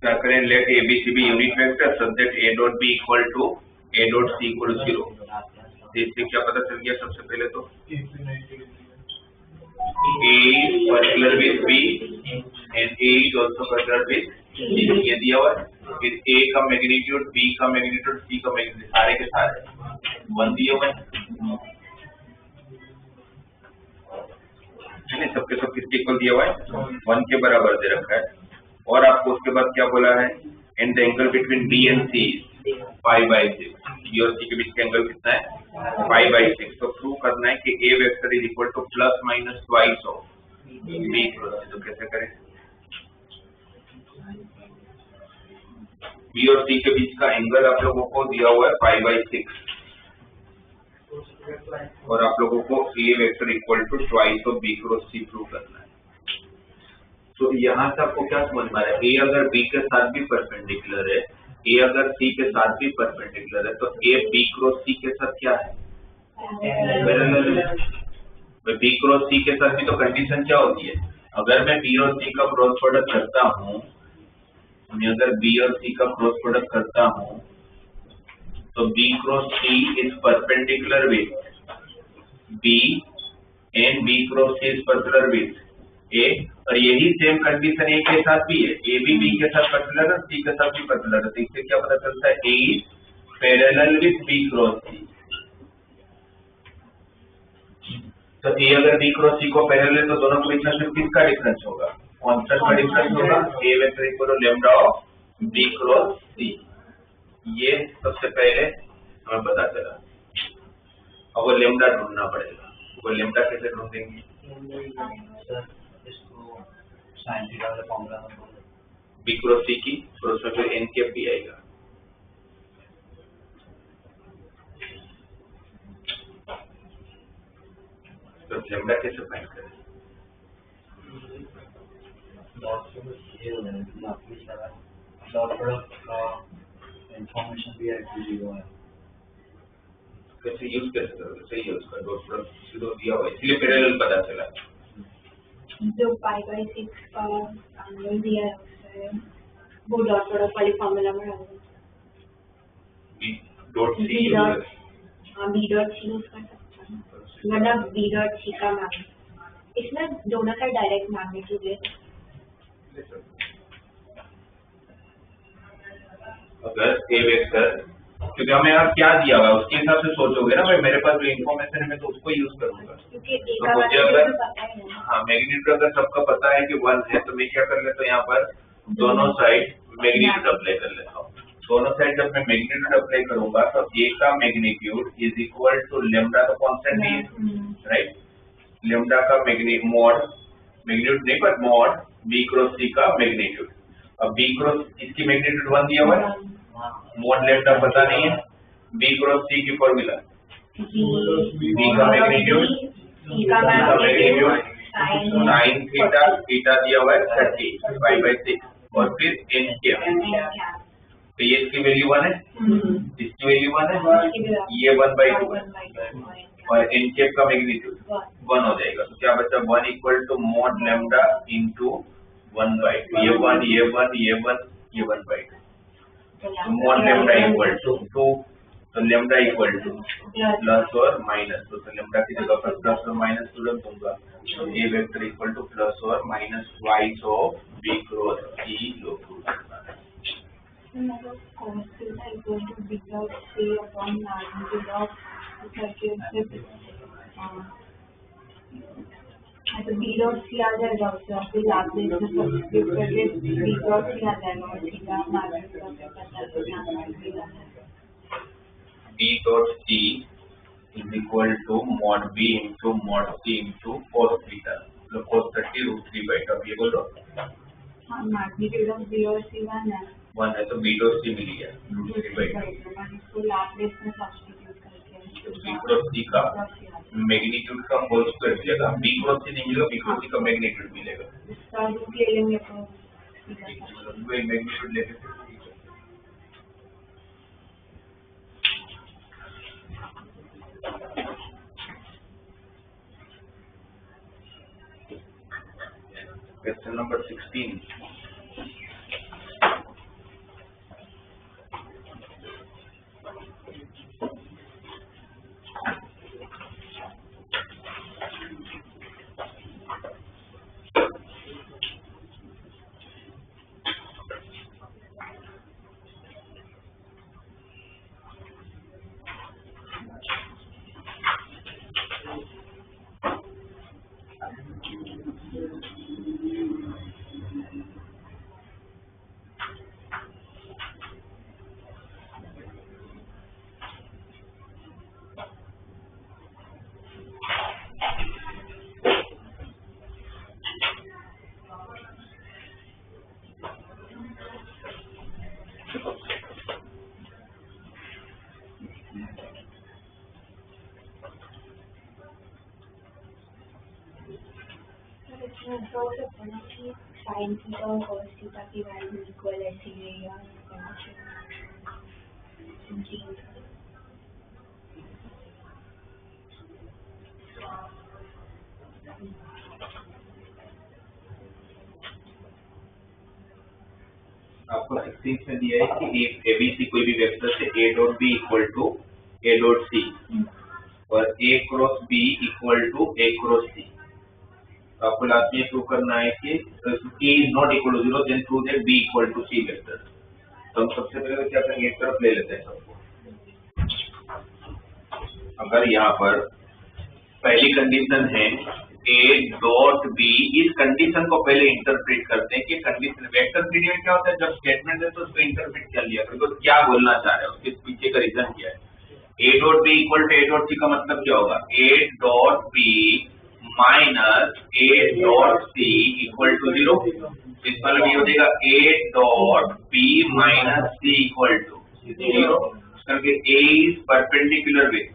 क्या करें? Let A B C be unit vector such that a dot b equal to a dot c equal to 0। इससे क्या पता चल गया? सबसे पहले तो a particular with b and a is also particular with c, ये दिया हुआ है। फिर a का मैग्नीट्यूड, b का मैग्नीट्यूड, c का मैग्नीट्यूड, सारे के सारे 1 दिए हुए हैं, सबके सब किसके इक्वल दिया हुआ है? 1 के बराबर दे रखा है। और आपको उसके बाद क्या बोला है? And the angle between b and c π/6, b और c के बीच का एंगल कितना है? π/6। तो प्रूव करना है कि a vector is equal two plus minus twice of b cross c। तो कैसे करें? b और c के बीच का एंगल आप लोगों को दिया हुआ है π/6 और आप लोगों को a vector equal to twice of b cross c prove करना है। तो यहाँ से आपको क्या समझ में आ रहा है? a अगर b के साथ भी परपेंडिकुलर है, a अगर c के साथ भी परपेंडिकुलर है, तो a b क्रॉस c के साथ क्या है? पैरेलल है। b क्रॉस c के साथ भी तो कंडीशन क्या होती है? अगर मैं b और c का क्रॉस प्रोडक्ट करता हूँ, मैं अगर b और c का क्रॉस प्रोडक्ट करता हूँ तो b cross c is perpendicular with b and b cross c is perpendicular with a, और यही सेम कंडीशन a के साथ भी है। a भी b के साथ पर्टिकुलर है, c के साथ भी पर्टिकुलर है। तो इससे क्या पता चलता है? a is parallel with b cross c। तो a अगर b क्रॉस c को पैरेलल है तो दोनों के बीच में सिर्फ किसका डिफरेंस होगा? कांस्टेंट का डिफरेंस होगा। a vector equal to lambda of b cross c। ये सबसे पहले हमें पता चला। अब वो लैम्डा ढूंढना पड़ेगा। वो लैम्डा कैसे ढूंढेंगे? साइन थीटा वाला फॉर्मूला b क्रॉस c की, और उसमें फिर n कैप भी आएगा। तो लैम्डा कैसे फाइंड करें? डॉट प्रोडक्ट का इंफॉर्मेशन भी है 0 है। कैसे यूज कैसे करोगे? सही है, उसका डॉट प्रोडक्ट सीधो दिया हुआ है, इसलिए पैरेलल पता चला। जो π/6 का एंगल दिया है उससे वो डॉट प्रोडक्ट वाली फॉर्मूला में डाल दो। b dot c b dot c use कर सकते हैं, मतलब b डॉट c का मैग्नीट्यूड। इसमें दोनों का डायरेक्ट मैग्नीट्यूड ले अगर a वेक्टर क्योंकि हमें यहाँ क्या दिया हुआ है उसके हिसाब से सोचोगे ना भाई, मेरे पास जो इन्फॉर्मेशन है मैं तो उसको यूज करूंगा। क्योंकि A तो का मुझे वैल्यू अगर तो पता ही है। हाँ मैग्नीट्यूड अगर सबका पता है कि 1 है तो मैं क्या कर लेता हूँ यहाँ पर दोनों साइड मैग्नीट्यूड अप्लाई कर लेता हूँ। दोनों साइड जब मैं मैग्नीट्यूड अप्लाई करूंगा तो A का magnitude is equal to lambda का कांस्टेंट भी है राइट, लेमडा का मैग्नीट्यूड नहीं पर मॉड B क्रॉस C का मैग्नीट्यूड। अब B क्रॉस इसकी मैग्नीट्यूड 1 दिया हुआ है, मॉड लेमडा पता नहीं है, B क्रॉस C की फॉर्मूला B का मैग्नीट्यूड C का मैग्नीट्यूड साइन थीटा, थीटा दिया हुआ है 30 5/6 और फिर n के तो ये इसकी वैल्यू 1 है, इसकी वैल्यू 1 है, ये 1/2 है और n कैप का मैग्नीट्यूड 1 हो जाएगा। तो क्या बचा 1 equal to mod lambda into 1/2, ये 1 ये 1 ये 1 ये 1/2 मॉड लेमडा इक्वल टू 2, तो लेमडा इक्वल टू प्लस और माइनस, तो लेमडा की जगह पर प्लस और माइनस तुरंत दूंगा, तो ए वेक्टर इक्वल टू प्लस और minus twice of B cross C लोग तो B डॉट C आ जाएगा उससे और फिर लाप्लेस में सब्स्टिट्यूट करके B डॉट C आ जाएगा और सीधा मैग्नीट्यूड का पता है B dot C is equal to mod B into mod C into cos theta, तो cos 30 √3/2। अब ये बोलो हाँ मैग्नीट्यूड ऑफ B और C 1 है तो B dot C मिल गया √3/2। इसको लाप्लेस में सब्स्टिट्यूट करके तो B क्रॉस C का मैग्नीट्यूड का होल स्क्वायर मिलेगा, B क्रॉस C नहीं मिलेगा, B क्रॉस C का मैग्नीट्यूड मिलेगा, इसका रूट ले लेंगे तो वही मैग्नीट्यूड लेके क्वेश्चन नंबर 16। साइन थीटा और कॉस थीटा की वैल्यू इक्वल ऐसी है या आपको 16 में दिया है कि एक ABC कोई भी वेक्टर से A dot B equal to A dot C और A cross B equal to A cross C। तो आपको लास्ट में प्रूव करना है कि A is not equal to 0 then prove that B equal to C vector. तो हम सबसे पहले क्या करेंगे, एक तरफ ले लेते हैं सबको। अगर यहाँ पर पहली कंडीशन है A डॉट B, इस कंडीशन को पहले इंटरप्रेट करते हैं कि कंडीशन वेक्टर थ्योरी में क्या होता है, जब स्टेटमेंट है तो उसको इंटरप्रेट कर लिया तो क्या बोलना चाह रहे हैं, उसके पीछे का रीजन क्या है। A dot B equal to A dot C का मतलब क्या होगा, A dot B minus A dot C equal to 0। इस मतलब ये हो जाएगा A dot B minus C equal to 0 करके A is perpendicular with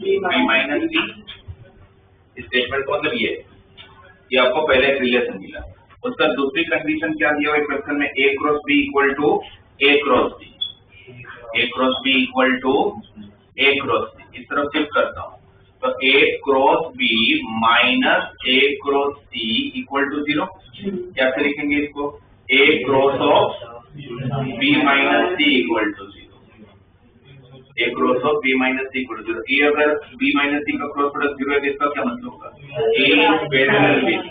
B minus C। Statement का मतलब ये आपको पहले एक रिलेशन मिला। उसका दूसरी कंडीशन क्या दिया हुआ है क्वेश्चन में, A cross B equal to A cross C, A cross B equal to A cross C। इस तरफ शिफ्ट करता हूँ तो A cross B minus A cross C equal to 0। कैसे लिखेंगे इसको, A cross of B minus C equal to 0, A cross of B minus C equal to 0। ये अगर B माइनस C का क्रॉस प्रोडक्ट 0 है तो इसका क्या मतलब होगा, A is parallel with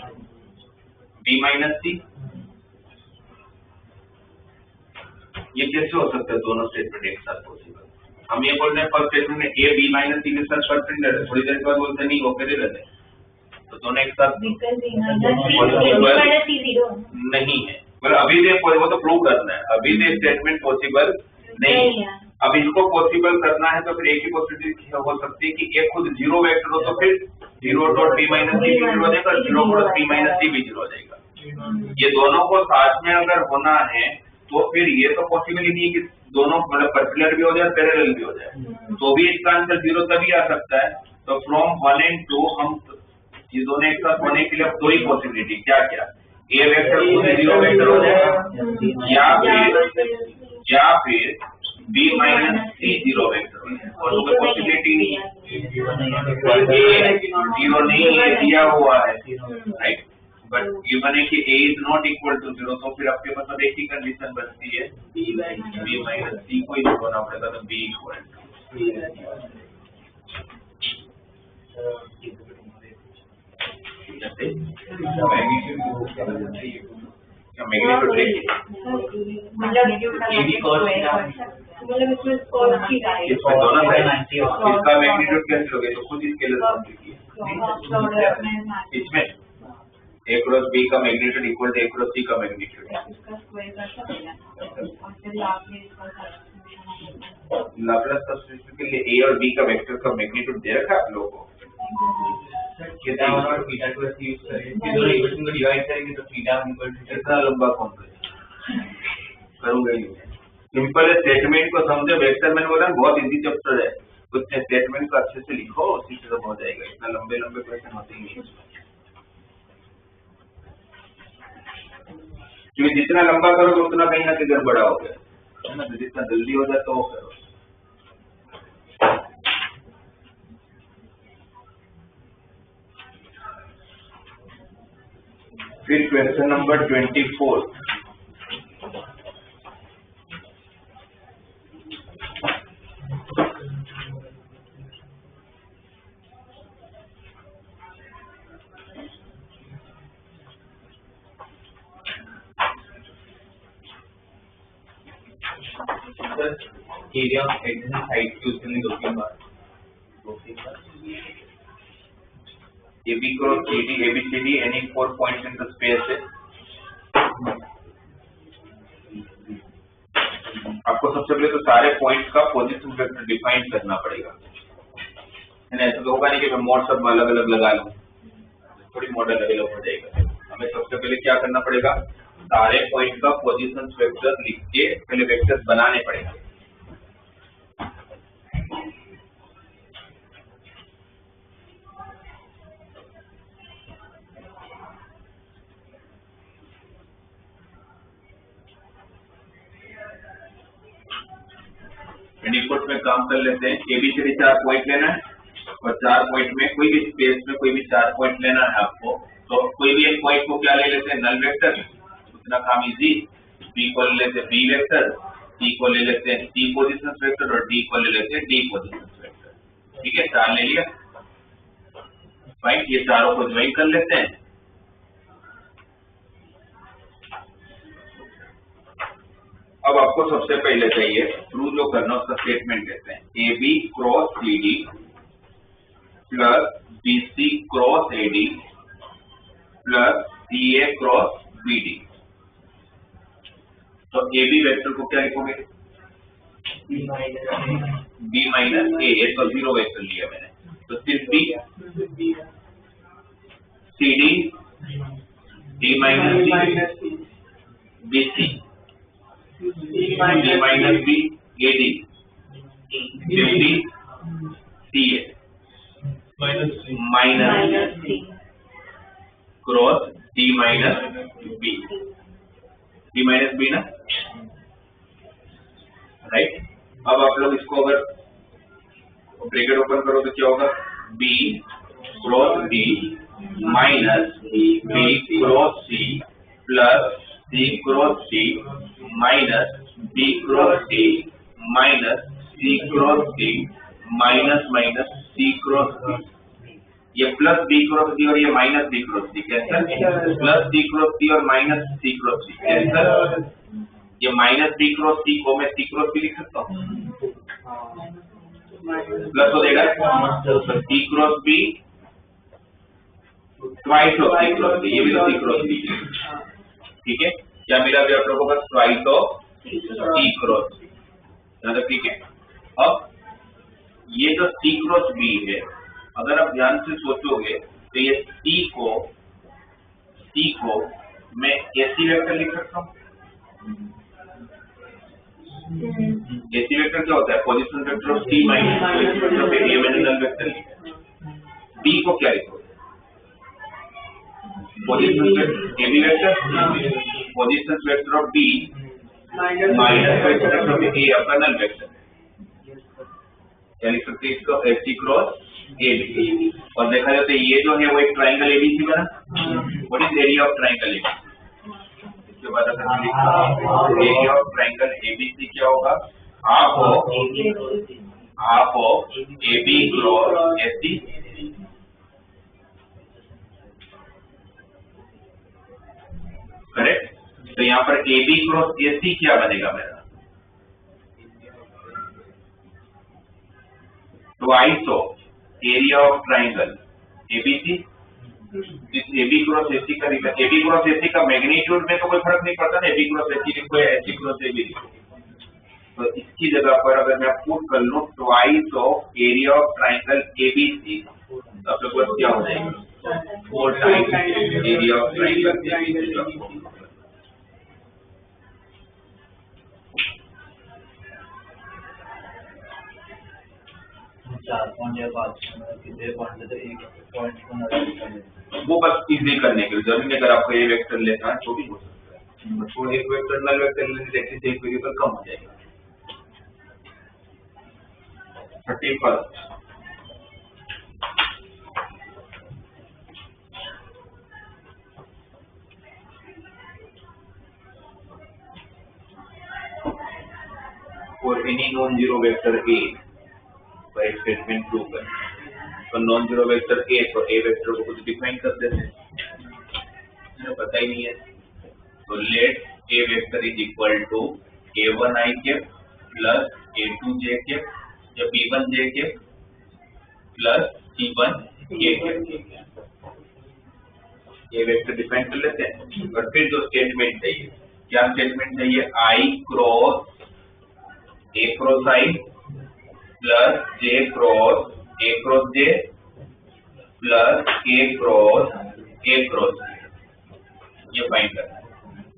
B minus C। ये कैसे हो सकता है दोनों स्टेटमेंट एक साथ पॉसिबल? हम ये बोल रहे हैं फर्स्ट स्टेटमेंट में ए बी माइनस सी के साथ परसेंट है, थोड़ी देर के बाद बोलते हैं नहीं वो करे रहते हैं, तो दोनों एक साथ नहीं है। मतलब अभी दे वो तो प्रूव करना है, अभी दे स्टेटमेंट पॉसिबल नहीं है। अब इसको पॉसिबल करना है तो फिर एक ही पॉसिबिलिटी हो सकती है कि एक खुद जीरो वेक्टर हो तो फिर 0.b माइनस सी भी जीरो हो जाएगा, 0.b माइनस सी भी जीरो हो जाएगा। ये दोनों को साथ में अगर होना है तो फिर ये तो पॉसिबल ही नहीं है कि दोनों मतलब पर्टिकुलर भी हो जाए पैरेलल भी हो जाए, तो भी इसका आंसर जीरो तभी आ सकता है। तो फ्रॉम 1 and 2 हम ये दोनों एक साथ होने के लिए दो ही पॉसिबिलिटी, क्या क्या, ए वेक्टर खुद जीरो वेक्टर हो जाएगा या फिर बी माइनस सी जीरो वेक्टर हो जाएगा, और कोई पॉसिबिलिटी नहीं है, जीरो नहीं है दिया हुआ है, राइट। बट गिवन है कि a is not equal to 0, तो फिर आपके पास एक ही कंडीशन बचती है b माइनस सी को ही होना पड़ेगा, तो b इक्वल इसका मैग्नीट्यूड कैसे लोगे, तो खुद इसके लिए इसमें a क्रॉस b का magnitude equal to a cross c का मैग्नीट्यूड। लाप्लास सब्स्टिट्यूशन के लिए a और b का वेक्टर का मैग्नीट्यूड दे रखा है आप लोगों को, थीटा 1 और थीटा 2 ऐसे यूज करेंगे, दोनों इक्वेशन को डिवाइड करेंगे तो थीटा 1 इक्वल टू इतना लंबा कौन करूंगा ही नहीं। सिंपल स्टेटमेंट को समझो, वेक्टर मैंने बोला बहुत इजी चैप्टर है, कुछ स्टेटमेंट को अच्छे से लिखो उसी से सब हो जाएगा, इतना लंबे लंबे क्वेश्चन होते ही नहीं। क्योंकि जितना लंबा करोगे उतना कहीं ना कहीं गड़बड़ा हो गया है ना, तो जितना जल्दी हो जाए तो वो करो। फिर question number 24, area of adjacent side की उसने दो तीन बार AB cross CD ABCD any 4 points in the space है। आपको सबसे पहले तो सारे पॉइंट्स का पोजीशन वेक्टर डिफाइन करना पड़ेगा, है ना। ऐसा तो होगा नहीं कि मैं मोड सब अलग अलग लगा लूं, थोड़ी मॉडल अलग अलग हो जाएगा। हमें सबसे पहले क्या करना पड़ेगा, सारे पॉइंट का पोजीशन वेक्टर लिख के पहले वेक्टर बनाने पड़ेगा। इनपुट में काम कर लेते हैं, एबीसीडी 4 पॉइंट लेना है और 4 पॉइंट में कोई भी स्पेस में कोई भी 4 पॉइंट लेना है आपको, तो कोई भी एक पॉइंट को क्या ले लेते हैं, नल वेक्टर, उतना काम इजी। बी को ले लेते हैं बी वेक्टर, सी को ले लेते हैं सी पोजीशन वेक्टर और डी को ले लेते हैं डी पोजीशन वेक्टर। ठीक है, 4 ले लिया, फाइन। ये चारों को ज्वाइन कर लेते हैं। अब आपको सबसे पहले चाहिए प्रूव जो करना उसका स्टेटमेंट देते हैं, A B cross C D plus B C cross A D plus C A cross B D. तो ए बी वेक्टर को क्या लिखोगे, बी माइनस ए, तो 0 वेक्टर लिया मैंने, तो सिर्फ B, C D D minus C, B C B minus B A D, D C A minus C cross D minus B, D minus B ना, right. अब आप लोग इसको अगर ब्रैकेट ओपन करो तो क्या होगा, B cross D minus B cross C plus C cross D minus B cross D minus C cross D minus minus C cross D. ये प्लस बी क्रॉस डी और ये minus B cross D cancel, plus C cross D और minus C cross D cancel, ये minus B cross C को मैं सी cross B लिख सकता हूँ, प्लस हो जाएगा C cross B twice of C cross B, ये भी तो सी क्रॉस बी, ठीक है। क्या मिला अभी आप लोगों को? Twice of C cross B, ठीक है। अब ये जो सी क्रॉस बी है, अगर आप ध्यान से सोचोगे तो ये सी को मैं एसी वेक्टर लिख सकता हूँ। एसी वेक्टर क्या होता है? Position vector of C minus position vector of A minus null vector. B को क्या लिखोगे? Position vector A B vector, position vector of B minus position vector of A अपना नल वेक्टर। क्या लिख सकते हैं इसको? AC cross A B. और देखा जाए तो ये जो है वो एक ट्राइंगल एबीसी बना। What is area of triangle ABC? इसके बाद अगर हम लिखते हैं एरिया ऑफ ट्राइंगल एबीसी क्या होगा? Half of AB cross AC. Correct. तो यहाँ पर एबी क्रॉस एसी क्या बनेगा मेरा? Twice of area of triangle ABC. इस एबी क्रॉस एसी का एबी क्रॉस एसी का मैग्नीट्यूड में तो कोई फर्क नहीं पड़ता ना, एबी क्रॉस एसी लिखो या एसी क्रॉस एबी लिखो। तो इसकी जगह पर अगर मैं पुट कर लूं twice of area of triangle ABC, तो आपके पास क्या हो जाएगा? 4 times area of triangle ABC. 4 point या 5 कितने पॉइंट है तो एक पॉइंट को नजर रखना, वो बस इजी करने के लिए। जरूरी नहीं अगर आपको ये वेक्टर लेना है तो भी हो सकता है, छोड़ एक वेक्टर नल वेक्टर लेने से एक वेरिएबल कम हो जाएगा। 31 for any non-zero vector A by statement prove करें। तो नॉन जीरो वेक्टर ए, तो ए वेक्टर को कुछ डिफाइन कर देते हैं, पता ही नहीं है। तो let A vector is equal to a1 i cap plus a2 j cap या b1 j cap plus c1 k cap. ये वेक्टर डिफाइन कर लेते हैं। और फिर जो स्टेटमेंट चाहिए, क्या स्टेटमेंट चाहिए? i cross a cross i plus j cross a cross j plus a cross ये फाइंड करना है।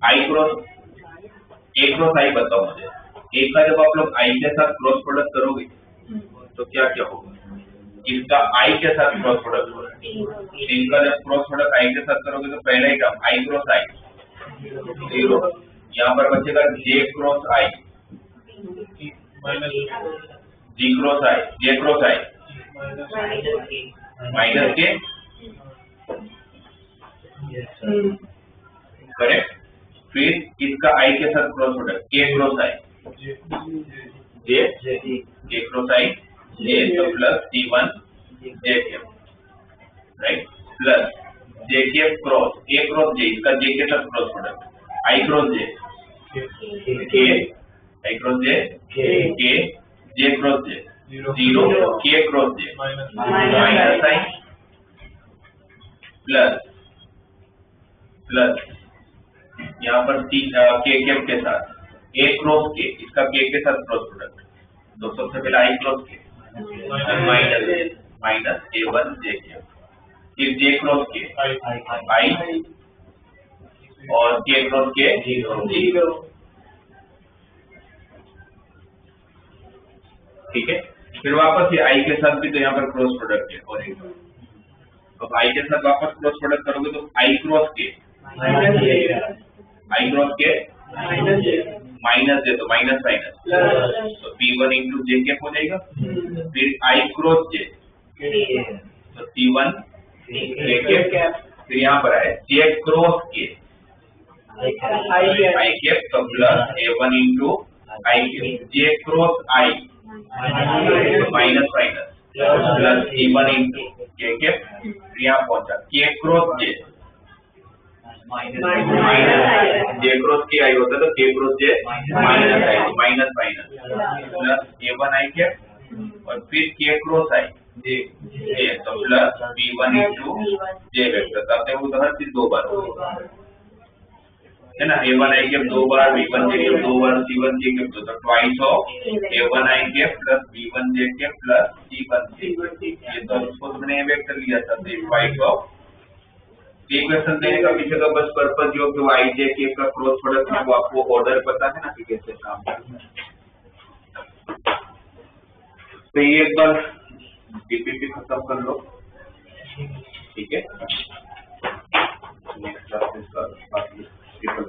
a क्रॉस i बताओ मुझे। एक का जब आप लोग i के साथ क्रॉस प्रोडक्ट करोगे तो क्या क्या होगा? इसका i के साथ क्रॉस प्रोडक्ट होगा। इनका जब क्रॉस प्रोडक्ट i के साथ करोगे तो पहला ही टर्म i क्रॉस i 0। यहाँ पर बचेगा j cross i j cross i minus के, करेक्ट। फिर इसका i के साथ cross product k cross i j cross i j तो plus c1 j cap, right, plus j cap cross a cross j, इसका j के साथ cross product i cross j j cross j 0 k cross j minus i plus यहाँ पर k cap के साथ a cross k, इसका k के साथ क्रॉस प्रोडक्ट, तो सबसे पहले i cross k minus a1 j cap, फिर j क्रॉस k i और k क्रॉस k 0। ठीक है। फिर वापस ये i के साथ भी तो यहाँ पर क्रॉस प्रोडक्ट है, और अब i के साथ वापस क्रॉस प्रोडक्ट करोगे तो i cross k minus j तो माइनस माइनस तो p1 इंटू j कैप हो जाएगा। फिर i क्रॉस j तो c1 j कैप, फिर यहाँ पर आए j cross k i cap तो plus a1 into i cap, j cross i minus minus plus c1 into k cap, यहाँ पहुंचा k cross j minus J cross K I होता है तो K cross J minus I, minus plus a1 I cap और फिर के cross आई जे तो plus b1 into जे vector. तो आपने वो हर चीज दो बार है ना, a1 आई कैप दो बार, b1 जे कैप दो बार, c1 जे कैप दो, तो twice of a1 I cap plus b1 J cap plus c1 J cap. ये तो उसको तुमने वेक्टर लिया था, तो ट्वाइस ऑफ इक्वेशन देने का पीछे का बस पर्पस जो कि आई जे के का क्रॉस प्रोडक्ट है वो आपको ऑर्डर पता है ना कि कैसे काम करना है। तो ये एक बार डीपीपी खत्म कर लो, ठीक है। नेक्स्ट क्लास में